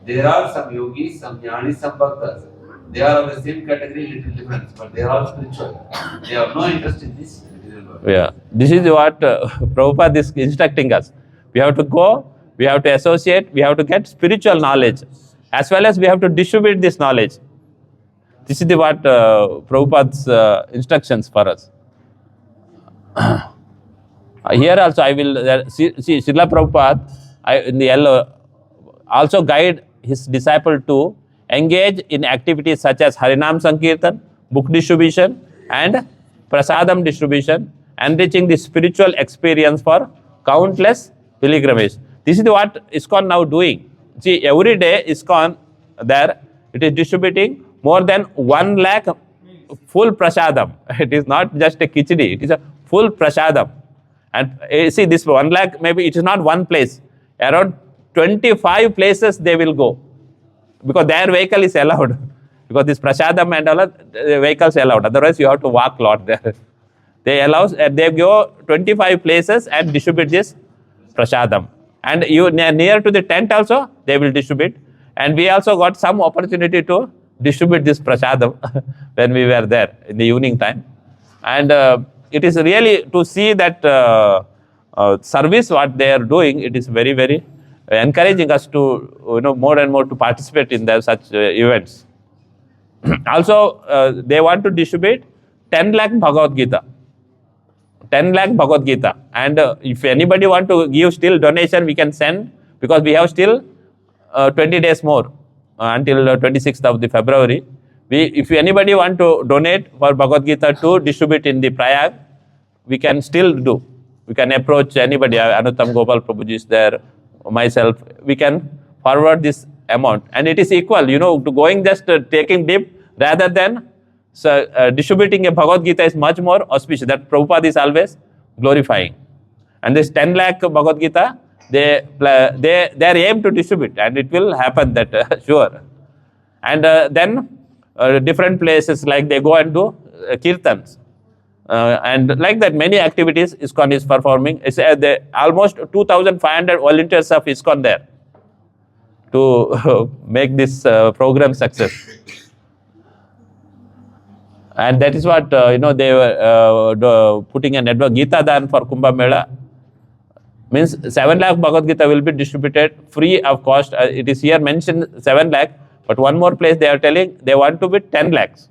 There are some yogis, some jnanis, some bhaktas. They are of the same category, little difference, but they are all spiritual. They have no interest in this material world. Yeah, this is what Prabhupada is instructing us. We have to go, we have to associate, we have to get spiritual knowledge, as well as we have to distribute this knowledge. This is what Prabhupada's instructions for us. Here also I will see Srila Prabhupada in the yellow also guide his disciple to engage in activities such as Harinam Sankirtan, book distribution and Prasadam distribution, enriching the spiritual experience for countless pilgrimages. This is what ISKCON now doing. See, every day ISKCON there, it is distributing more than 1 lakh full prasadam. It is not just a khichdi, it is a full prasadam. And see, this 1 lakh, maybe it is not one place. Around 25 places they will go. Because their vehicle is allowed. Because this prasadam and all, the vehicles allowed. Otherwise, you have to walk a lot there. They go 25 places and distribute this prasadam. And you near to the tent also, they will distribute. And we also got some opportunity to distribute this prasadam when we were there in the evening time. And it is really to see that service what they are doing, it is very, very encouraging us to, more and more to participate in such events. Also, they want to distribute 10 lakh Bhagavad Gita. 10 lakh Bhagavad Gita. And if anybody want to give still donation, we can send, because we have still 20 days more until 26th of the February. If anybody want to donate for Bhagavad Gita to distribute in the Prayag, we can still do. We can approach anybody. Anuttam Gopal Prabhuji is there, myself. We can forward this amount. And it is equal, to going just taking dip rather than distributing a Bhagavad Gita is much more auspicious. That Prabhupada is always glorifying. And this 10 lakh Bhagavad Gita, they aim to distribute, and it will happen that sure. And then different places, like they go and do kirtans. And like that, many activities ISKCON is performing. It's almost 2,500 volunteers of ISKCON there to make this program success. And that is what, they were putting an advert, Nitya-dāsa for Kumbha Mela. Means 7 lakh Bhagavad Gita will be distributed free of cost. It is here mentioned 7 lakh, but one more place they are telling they want to be 10 lakhs.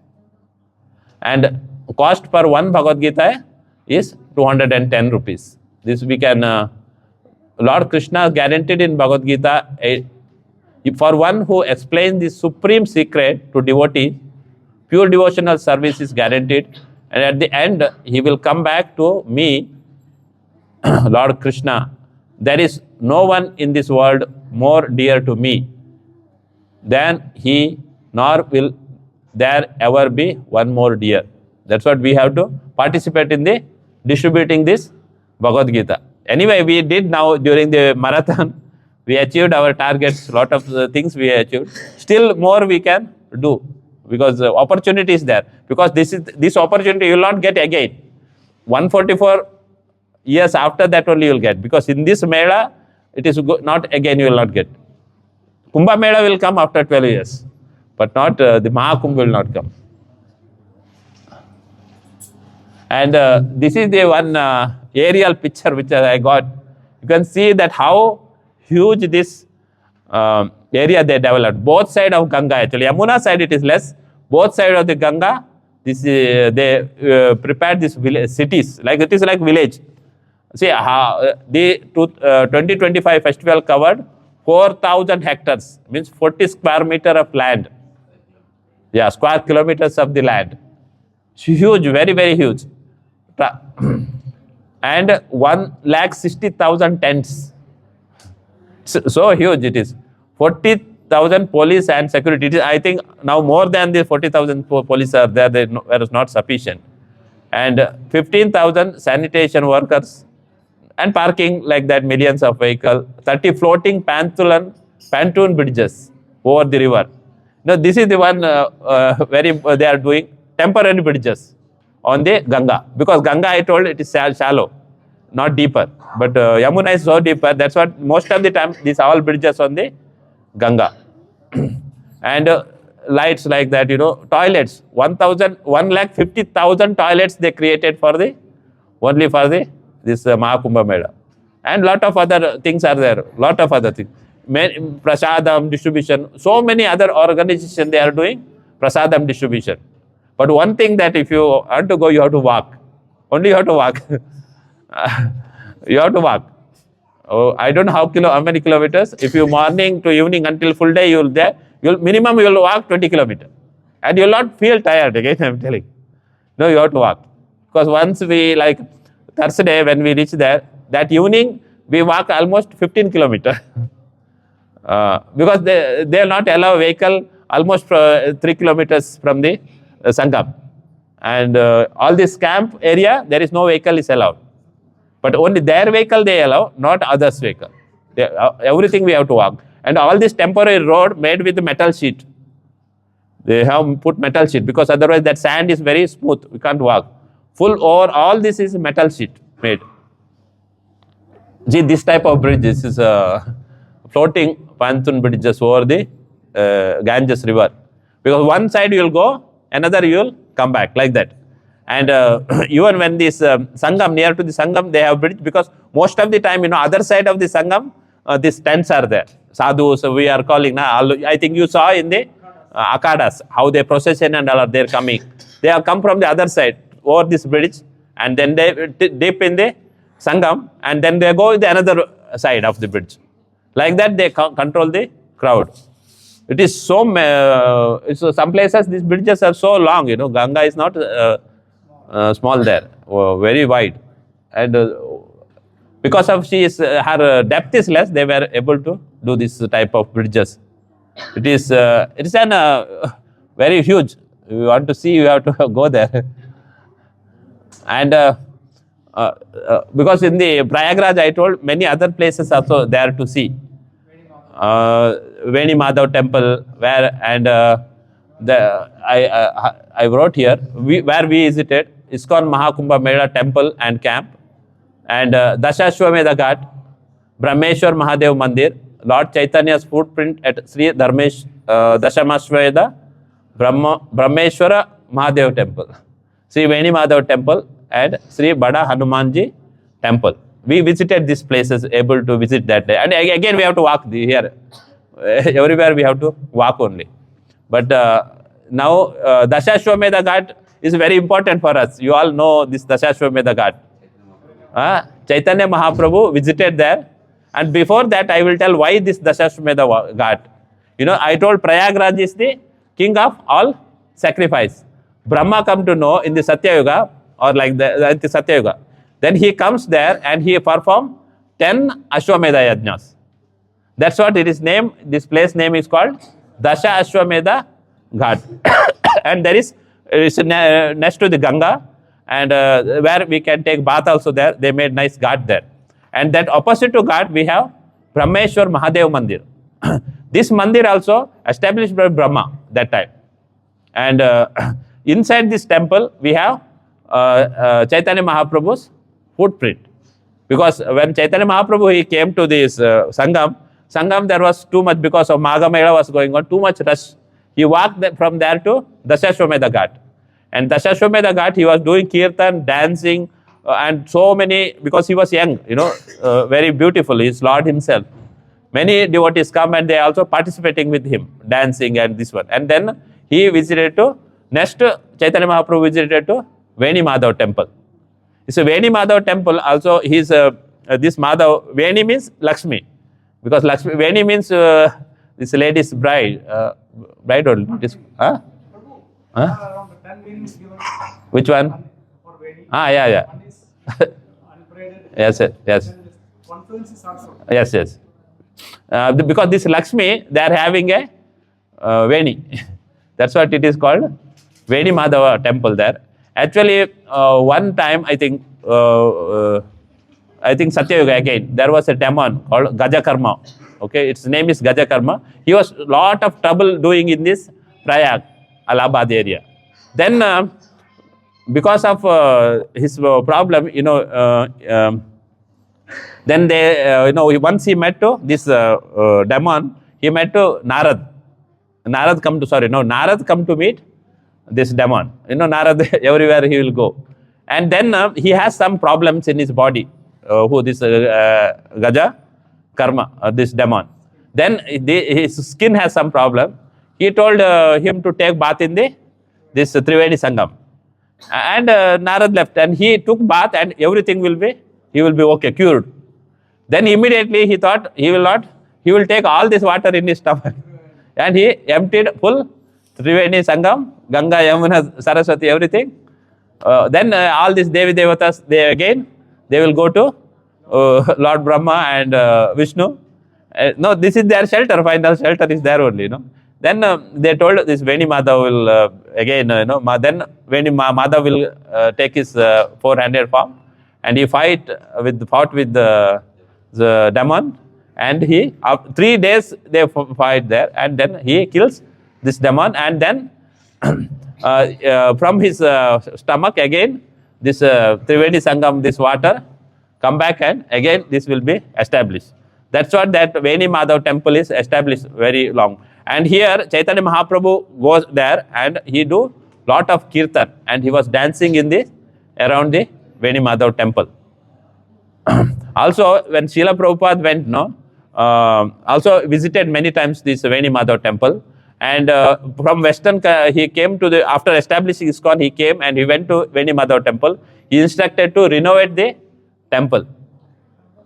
And cost per one Bhagavad Gita is 210 rupees. This we can, Lord Krishna guaranteed in Bhagavad Gita, for one who explains the supreme secret to devotee, pure devotional service is guaranteed. And at the end, he will come back to me, Lord Krishna. There is no one in this world more dear to me than he, nor will there ever be one more dear. That's what we have to participate in the distributing this Bhagavad Gita. Anyway, we did now during the marathon, we achieved our targets, lot of things we achieved. Still more we can do because opportunity is there. Because this opportunity you will not get again. 144 years after that only you will get. Because in this Mela, it is not again you will not get. Kumbha Mela will come after 12 years. But not the Maha Kumbha will not come. And this is the one aerial picture which I got. You can see that how huge this area they developed. Both sides of Ganga actually. Yamuna side it is less. Both sides of the Ganga, this they prepared these cities. Like it is like village. See how the 2025 festival covered 4,000 hectares. Means 40 square meter of land. Yeah, square kilometers of the land. Huge, very, very huge. And 1,60,000 tents. So huge it is. 40,000 police and security. It is, I think now more than the 40,000 police are there. They were not sufficient. And 15,000 sanitation workers and parking like that, millions of vehicles. 30 floating pontoon bridges over the river. Now this is the one they are doing temporary bridges on the Ganga. Because Ganga, I told, it is shallow, not deeper. But Yamuna is so deeper. That's what most of the time these all bridges on the Ganga. And lights like that, toilets. 1,50,000 toilets they created for only for this Maha Kumbha Mela. And lot of other things are there. Lot of other things. Prasadam distribution. So many other organizations they are doing prasadam distribution. But one thing that if you want to go, you have to walk. Only you have to walk. You have to walk. Oh, I don't know how many kilometers. If you morning to evening until full day you will there, minimum you will walk 20 kilometers. And you will not feel tired again, I am telling. No, you have to walk. Because once we like Thursday when we reach there, that evening we walk almost 15 kilometers. Because they will not allow vehicle almost 3 kilometers from the Sangam. And all this camp area, there is no vehicle is allowed. But only their vehicle they allow, not others' vehicle. Everything we have to walk. And all this temporary road made with metal sheet. They have put metal sheet because otherwise that sand is very smooth. We can't walk. Full over all this is metal sheet made. See this type of bridge. This is floating pontoon bridges over the Ganges river. Because one side you will go, another you will come back like that. And even when this Sangam, near to the Sangam, they have bridge because most of the time, other side of the Sangam, these tents are there. Sadhus, we are calling. I think you saw in the Akadas, how they procession and all are there coming. They have come from the other side over this bridge and then they dip in the Sangam and then they go the another side of the bridge. Like that they control the crowd. It is so, some places these bridges are so long, Ganga is not small there, very wide. And because of her depth is less, they were able to do this type of bridges. It is very huge. If you want to see, you have to go there. And because in the Prayagraj, I told many other places also there to see. Veni Madhav temple, where and I wrote here where we visited ISKCON Maha Kumbha Mela temple and camp, and Dashashwamedha Ghat, Brahmeshwar Mahadev Mandir, Lord Chaitanya's footprint at Sri Dashamashwamedha Brahmeshwara Mahadev temple, Sri Veni Madhav temple, and Sri Bada Hanumanji temple. We visited these places, able to visit that day. And again, we have to walk here. Everywhere we have to walk only. But now, Dashashwamedha Ghat is very important for us. You all know this Dashashwamedha Ghat. Chaitanya Mahaprabhu visited there. And before that, I will tell why this Dashashwamedha Ghat. I told Prayagraj is the king of all sacrifice. Brahma come to know in the Satya Yuga, or like the Satya Yuga. Then he comes there and he performs 10 Ashwamedha Yajnas. That's what it is named. This place name is called Dasha Ashwamedha Ghat. And there is next to the Ganga, and where we can take bath also there. They made nice ghat there. And that opposite to Ghat, we have Brahmeshwar Mahadev Mandir. This mandir also established by Brahma that time. And inside this temple, we have Chaitanya Mahaprabhu's footprint. Because when Chaitanya Mahaprabhu he came to this Sangam, there was too much, because of Maha Kumbha Mela was going on, too much rush. He walked from there to Dasashwamedha Ghat. And Dasashwamedha Ghat, he was doing kirtan, dancing, and so many, because he was young, very beautiful, he is Lord himself. Many devotees come and they are also participating with him, dancing and this one. And then he visited to, next Chaitanya Mahaprabhu visited to Veni Madhav temple. It's a Veni Madhav temple, also this Madhav, Veni means Lakshmi. Because Lakshmi, Veni means this lady's bride, bride or this, huh? Around the 10 meanings given. Which one? For Veni. Yeah. One is unbraided. Yes. Then one films is also. Yes. Because this Lakshmi, they are having a Veni. That's what it is called, Veni Madhava temple there. Actually, one time, I think Satyayuga again, there was a demon called Gajakarma. Okay, its name is Gajakarma. He was lot of trouble doing in this Prayag, Allahabad area. Then, because of his problem, then they, once he met to this demon, he met to Narad. Narad come to meet this demon. Narad, everywhere he will go. And then he has some problems in his body, this Gaja Karma, this demon. Then his skin has some problem. He told him to take bath in this Triveni Sangam. And Narad left and he took bath and everything will be okay, cured. Then immediately he thought he will take all this water in his stomach. And he emptied full Triveni Sangam, Ganga, Yamuna, Saraswati, everything. Then all these Devi Devatas, they will go to Lord Brahma and Vishnu. No, this is their shelter, final shelter is there only, Then they told this Veni Madhav will then Veni Madhav will take his four-handed form and he fought with the demon, and 3 days they fight there, and then he kills this demon, and then from his stomach again this Triveni Sangam, this water come back and again this will be established. That's what that Veni Madhav temple is established very long. And here Chaitanya Mahaprabhu goes there and he do lot of kirtan and he was dancing around the Veni Madhav temple. Also, when Srila Prabhupada went, also visited many times this Veni Madhav temple. And from Western, he came to after establishing ISKCON, he came and he went to Veni Madhav temple. He instructed to renovate the temple.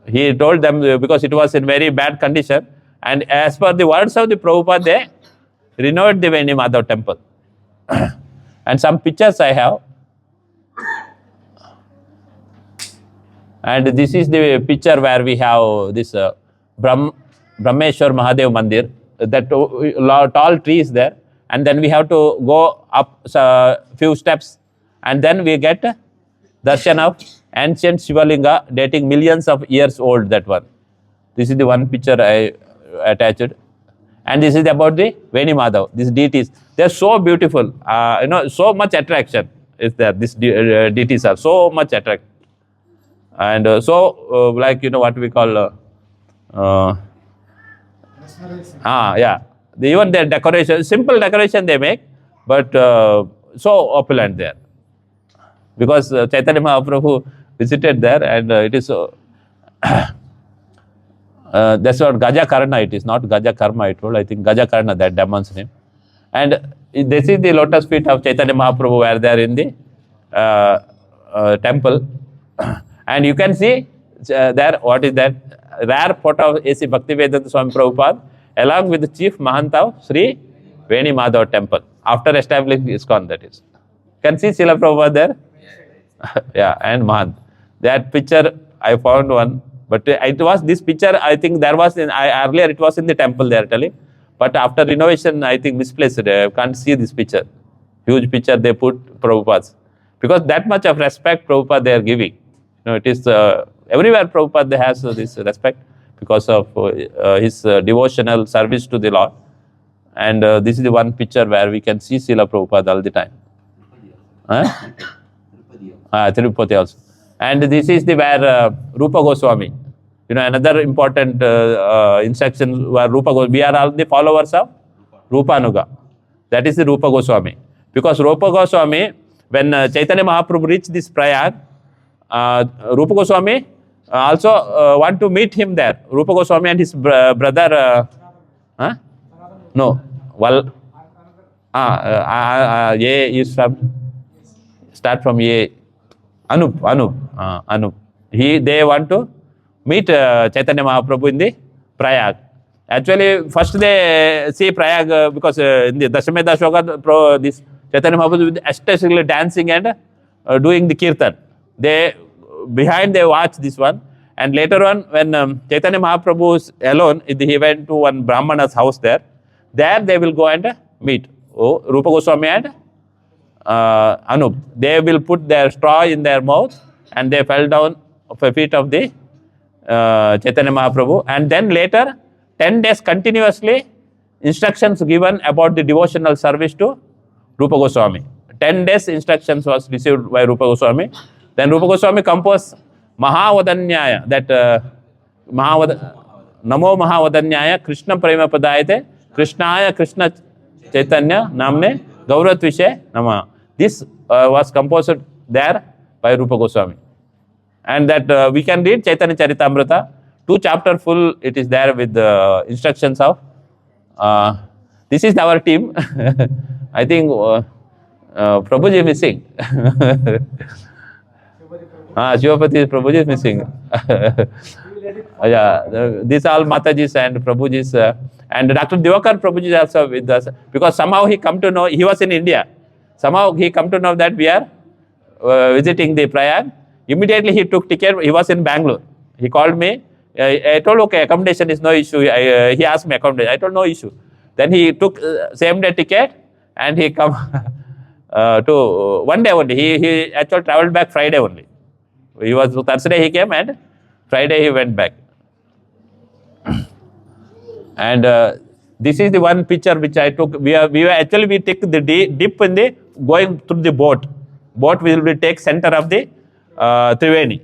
He told them because it was in very bad condition. And as per the words of the Prabhupada, they renovated the Veni Madhav temple. And some pictures I have. And this is the picture where we have this Brahmeshwar Mahadev Mandir, that tall trees there. And then we have to go up a few steps and then we get darshan of ancient Shivalinga dating millions of years old, that one. This is the one picture I attached. And this is about the Veni Madhav, these deities. They are so beautiful, so much attraction is there. These deities are so much attract. And like, what we call, even their decoration, simple decoration they make, but so opulent there. Because Chaitanya Mahaprabhu visited there and it is so, that's what Gajakarna it is, not Gajakarma it told, I think Gajakarna, that demon's name. And this is the lotus feet of Chaitanya Mahaprabhu where they are in the temple. And you can see there, what is that? Rare photo of A.C. Bhaktivedanta Swami Prabhupada along with the chief Mahant of Sri Veni Madhav temple after establishing ISKCON, that is. Can see Srila Prabhupada there? Yeah, and Mahant. That picture I found one, but it was this picture, I think there was earlier it was in the temple there telling, but after renovation I think misplaced. I can't see this picture. Huge picture they put Prabhupada's. Because that much of respect Prabhupada they are giving. It is Everywhere Prabhupada has this respect because of his devotional service to the Lord. And this is the one picture where we can see Srila Prabhupada all the time. Tirupati also. And this is the where Rupa Goswami. Another important instruction where Rupa Goswami, we are all the followers of Rupanuga. That is the Rupa Goswami. Because Rupa Goswami, when Chaitanya Mahaprabhu reached this Prayag, Rupa Goswami also want to meet him there. Rupa Goswami and his brother, no, well, A is from, start from A, Anup. They want to meet Chaitanya Mahaprabhu in the Prayag. Actually, first they see Prayag because in the Dashamedha Shoka, this Chaitanya Mahaprabhu especially dancing and doing the kirtan. Behind they watch this one, and later on when Chaitanya Mahaprabhu is alone, he went to one Brahmana's house there. There they will go and meet Rupa Goswami and Anup. They will put their straw in their mouth and they fell down of the feet of the Chaitanya Mahaprabhu. And then later, 10 days continuously, instructions given about the devotional service to Rupa Goswami. 10 days instructions was received by Rupa Goswami. Then Rupa Goswami composed Mahavadanyaya, that Namo Mahavadanyaya Krishna Prema Padayate Krishnaya Krishna Chaitanya Namne Gauratvishe Nama. This was composed there by Rupa Goswami. And that we can read Chaitanya Charitamrita, 2 chapters full, it is there with the instructions of, this is our team. I think Prabhuji is missing. Shivapati Prabhuji is missing. These all Matajis and Prabhujis. And Dr. Divakar Prabhuji is also with us. Because somehow he come to know, he was in India. Somehow he come to know that we are visiting the Prayag. Immediately he took ticket, he was in Bangalore. He called me. I told, okay, accommodation is no issue. He asked me accommodation. I told, no issue. Then he took same day ticket and he come to one day only. He actually traveled back Friday only. He was Thursday he came and Friday he went back. And this is the one picture which I took. We take the dip in the going through the boat. Boat will be take center of the Triveni.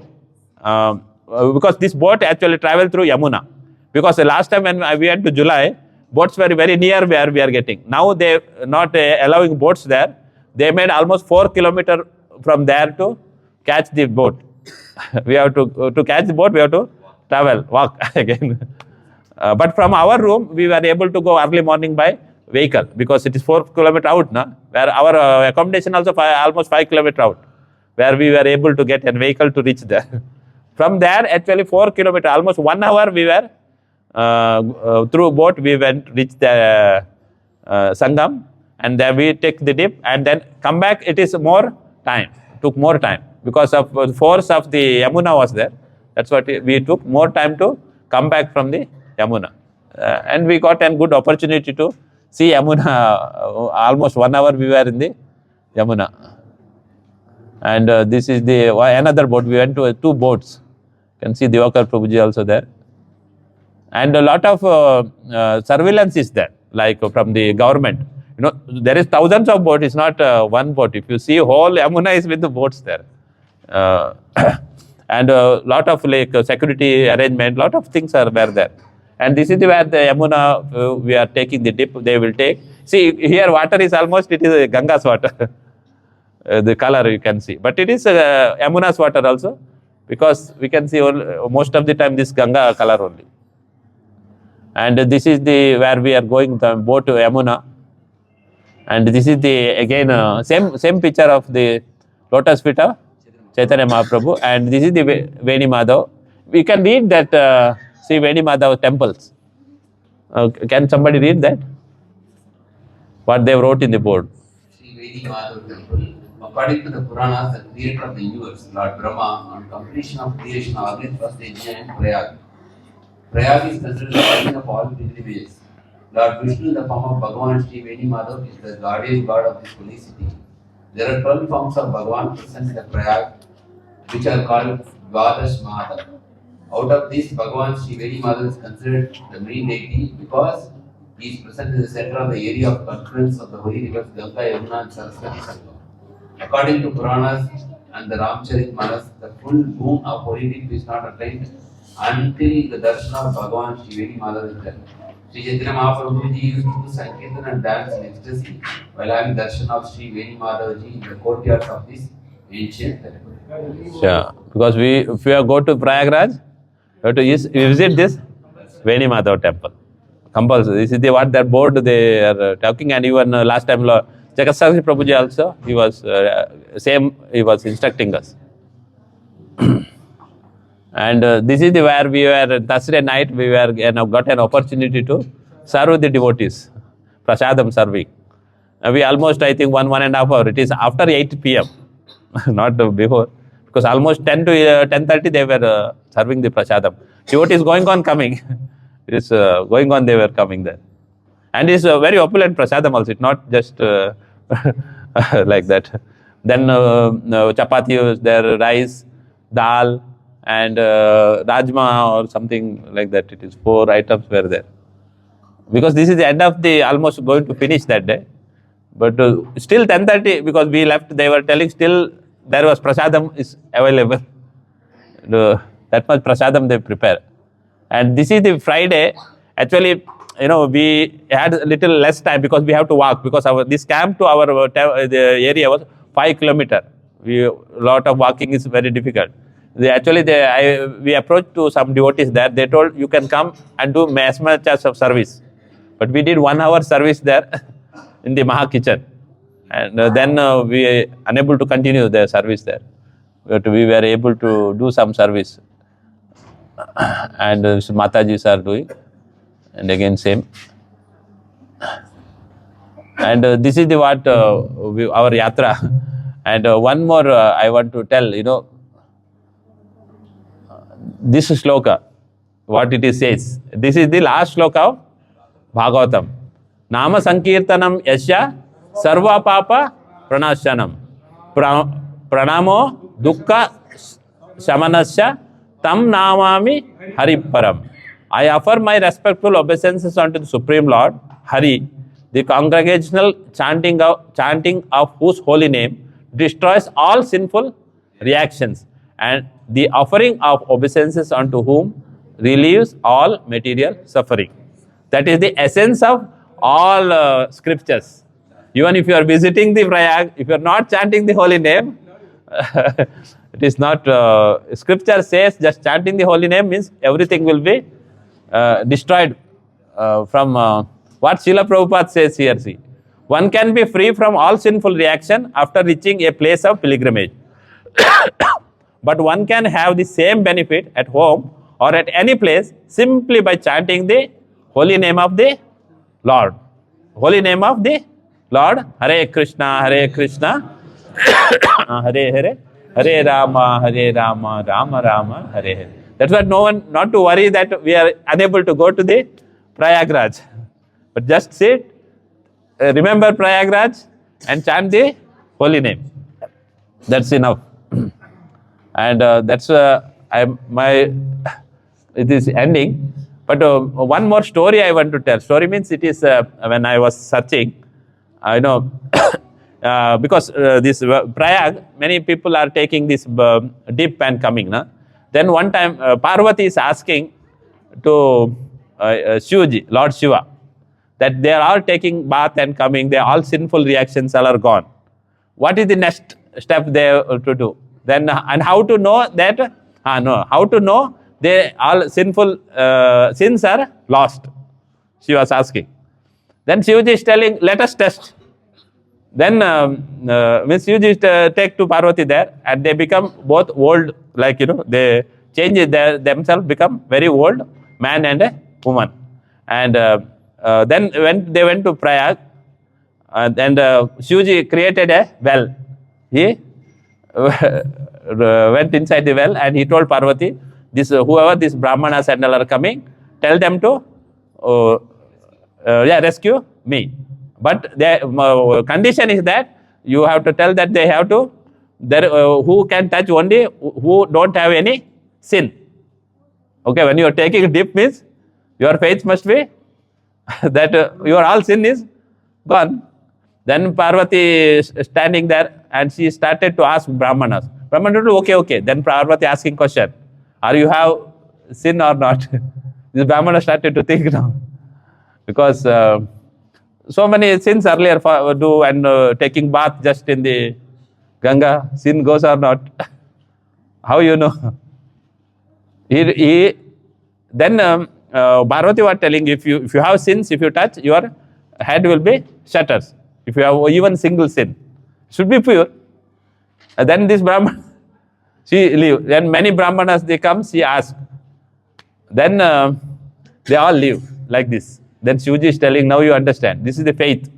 Because this boat actually travel through Yamuna. Because the last time when we went to July, boats were very near where we are getting. Now they not allowing boats there. They made almost 4 kilometers from there to catch the boat. We have to catch the boat, we have to walk again. But from our room, we were able to go early morning by vehicle because it is 4 kilometers out, where our accommodation also almost 5 kilometers out, where we were able to get a vehicle to reach there. From there, actually 4 kilometers, almost 1 hour we were through boat, we reached the Sangam, and then we take the dip and then come back. It is more time, took more time because of the force of the Yamuna was there. That's what we took more time to come back from the Yamuna. And we got a good opportunity to see Yamuna. Almost 1 hour we were in the Yamuna. And this is the another boat. We went to 2 boats. You can see Divakar Prabhuji also there. And a lot of surveillance is there, like from the government. There is thousands of boats. It's not one boat. If you see, whole Yamuna is with the boats there. And a lot of security arrangement, lot of things are there. And this is where the Yamuna, we are taking the dip, they will take. See, here water is almost, it is Ganga's water. The color you can see. But it is Yamuna's water also, because we can see most of the time this Ganga color only. And this is the where we are going, the boat to Yamuna. And this is the, again, same picture of the lotus feet of Chaitanya Mahaprabhu. And this is the Veni Madhav. We can read that, see Veni Madhav temples. Can somebody read that? What they wrote in the board. See Veni Madhav temple. According to the Puranas, the creator of the universe, Lord Brahma, on completion of creation, organized first yajna in Prayag. Prayag is considered the origin of all pilgrimages. Lord Vishnu, in the form of Bhagavan Sri Veni Madhav, is the guardian god of this holy city. There are 12 forms of Bhagavan present in the Prayag, which are called Dvadash Mahata. Out of this, Bhagavan Sri Veni Madhav is considered the main deity because he is present in the center of the area of confluence of the holy rivers Ganga, Yamuna and Saraswati Sangam. According to Puranas and the Ramcharitmanas, the full boon of holy life is not attained until the darshan of Bhagavan Sri Veni Madhav is done. Sri Chaitanya Mahaprabhu ji used to do Sankirtan and dance in ecstasy while having darshan of Sri Veni Madhav ji in the courtyards of this ancient temple. Sure. Because if we go to Prayagraj, we have to visit this Veni Madhav temple. Compulsory. This is what that board they are talking, and even last time Jagatsaksha Prabhuji also, he was instructing us. And this is where we were Thursday night. We were got an opportunity to serve the devotees, prasadam serving. We almost, I think, 1.5 hours. It is after 8 p.m. not before, because almost 10 to 10:30 they were serving the prasadam. Devotees going on coming. It is going on. They were coming there, and it's a very opulent prasadam also. It's not just like that. Then chapati was there, rice, dal, and rajma or something like that. It is 4 items were there. Because this is the end of the almost going to finish that day. But still 10:30 because we left. They were telling still there was prasadam is available. That much prasadam they prepare. And this is the Friday. Actually, we had a little less time because we have to walk, because this camp to our the area was 5 kilometers. A lot of walking is very difficult. We approached to some devotees there. They told you can come and do as much as of service. But we did 1 hour service there in the Maha kitchen. And then we unable to continue the service there. But we were able to do some service. And Matajis are doing. And again same. And this is what our yatra. And one more I want to tell, this shloka, what it is says. This is the last shloka of Bhagavatam. Nama Sankirtanam Yasya Sarva Papa Pranashanam Pranamo Dukkha Shamanasya Tam Namami Hari Param. I offer my respectful obeisances unto the Supreme Lord, Hari, the congregational chanting of whose holy name destroys all sinful reactions, and the offering of obeisances unto whom relieves all material suffering. That is the essence of all scriptures. Even if you are visiting the Prayag, if you are not chanting the holy name, it is not, scripture says just chanting the holy name means everything will be destroyed from what Srila Prabhupada says here. See, one can be free from all sinful reaction after reaching a place of pilgrimage. But one can have the same benefit at home or at any place simply by chanting the holy name of the Lord. Holy name of the Lord. Hare Krishna, Hare Hare, Hare Rama, Rama Rama, Hare Hare. That's why not to worry that we are unable to go to the Prayagraj. But just sit, remember Prayagraj and chant the holy name. That's enough. And that's it is ending. But one more story I want to tell. Story means it is when I was searching, because this Prayag, many people are taking this dip and coming. Na? Then one time Parvati is asking to Shivaji, Lord Shiva, that they are all taking bath and coming, all sinful reactions all are gone. What is the next step they have to do? Then and how to know that? How to know they all sinful sins are lost? She was asking. Then Shivaji is telling, let us test. Then Miss Shivaji take to Parvati there, and they become both old, like they change themselves, become very old man and a woman. And then when they went to Prayag, and Shivaji created a well. He went inside the well and he told Parvati, whoever these Brahmanas and all are coming, tell them to rescue me. But the condition is that you have to tell that they have to there who can touch only who don't have any sin. Okay, when you are taking a dip means your faith must be that your all sin is gone. Then Parvati is standing there and she started to ask Brahmanas. Brahmanas, okay. Then Parvati asking question, are you have sin or not? This Brahmana started to think now. Because so many sins earlier do and taking bath just in the Ganga, sin goes or not? How you know? Then Parvati was telling, if you have sins, if you touch, your head will be shatters. If you have even single sin, should be pure. Then this Brahman, she leave. Then many Brahmanas they come, she ask. Then they all leave like this. Then Shivaji is telling, now you understand. This is the faith.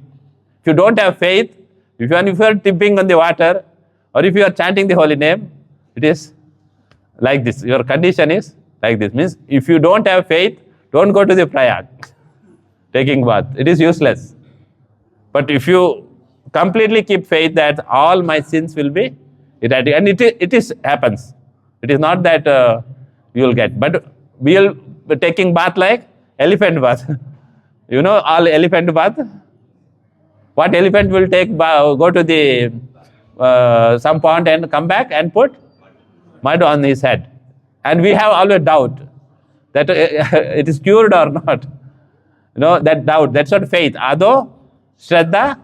If you don't have faith, if you are tipping on the water, or if you are chanting the holy name, it is like this. Your condition is like this. Means if you don't have faith, don't go to the Prayag, taking bath. It is useless. But if you completely keep faith that all my sins will be eradicated, and it is happens. It is not that you will get, but we will be taking bath like elephant bath. You know all elephant bath? What elephant will take go to the some pond and come back and put mud on his head? And we have always doubt that it is cured or not. You know, that doubt, that's not faith. Ado, Shraddha,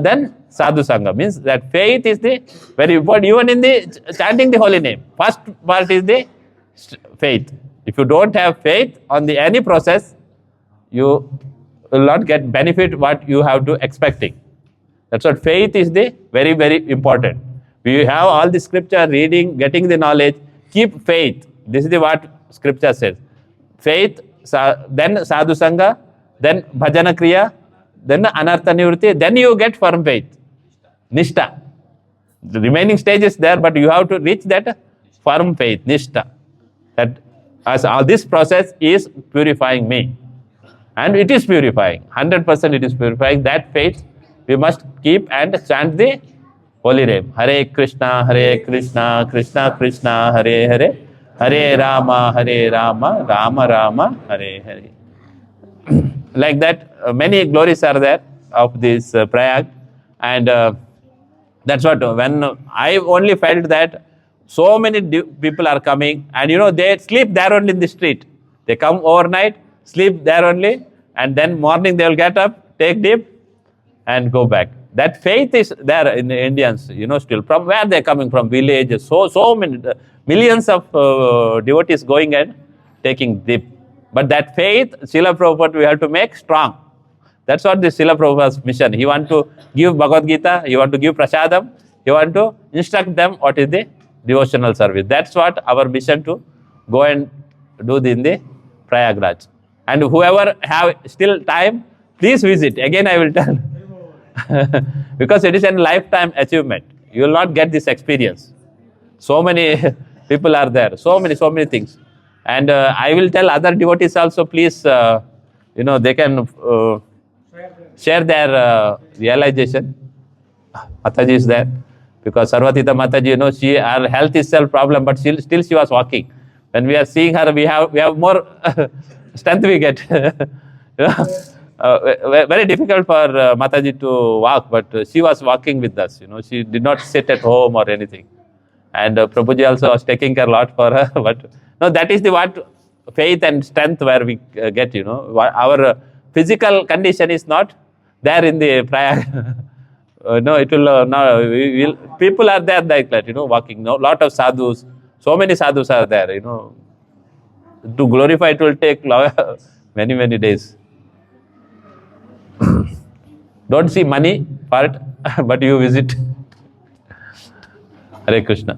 then Sadhu Sangha. Means that faith is the very important, even in the chanting the holy name. First part is the faith. If you don't have faith on the any process, you will not get benefit what you have to expecting. That's what faith is the very, very important. We have all the scripture reading, getting the knowledge, keep faith. This is the what scripture says. Faith, then sadhu sangha, then bhajana kriya, then anartha nivritti, then you get firm faith. Nishta. The remaining stage is there, but you have to reach that firm faith, nishta. That as all this process is purifying me. And it is purifying. 100% it is purifying. That faith we must keep and chant the holy name. Hare Krishna, Krishna Krishna, Hare Hare, Hare Rama, Rama Rama, Hare Hare. Like that, many glories are there of this Prayag. And that's what, when I only felt that so many people are coming, and you know, they sleep there only in the street. They come overnight, sleep there only, and then morning they will get up, take dip, and go back. That faith is there in the Indians, you know, still. From where they are coming from, villages, so many, millions of devotees going and taking dip. But that faith, Srila Prabhupada, we have to make strong. That's what the Srila Prabhupada's mission. He want to give Bhagavad Gita, he want to give Prasadam, he want to instruct them what is the devotional service. That's what our mission, to go and do in the Prayagraj. And whoever have still time, please visit. Again I will tell. Because it is a lifetime achievement. You will not get this experience. So many people are there. So many things. And I will tell other devotees also, please, you know, they can share their realization. Mataji is there. Because Sarvatita Mataji, you know, her health is still problem, but still she was walking. When we are seeing her, we have more strength we get. You know? Very difficult for Mataji to walk, but she was walking with us. You know, she did not sit at home or anything. And Prabhuji also was taking care a lot for her. But no, that is the what faith and strength where we get. You know, our physical condition is not there in the Prayag. No, it will no. People are there like that. You know, walking. No, lot of sadhus. So many sadhus are there. You know, to glorify it will take many days. Don't see money part, but you visit. Hare Krishna.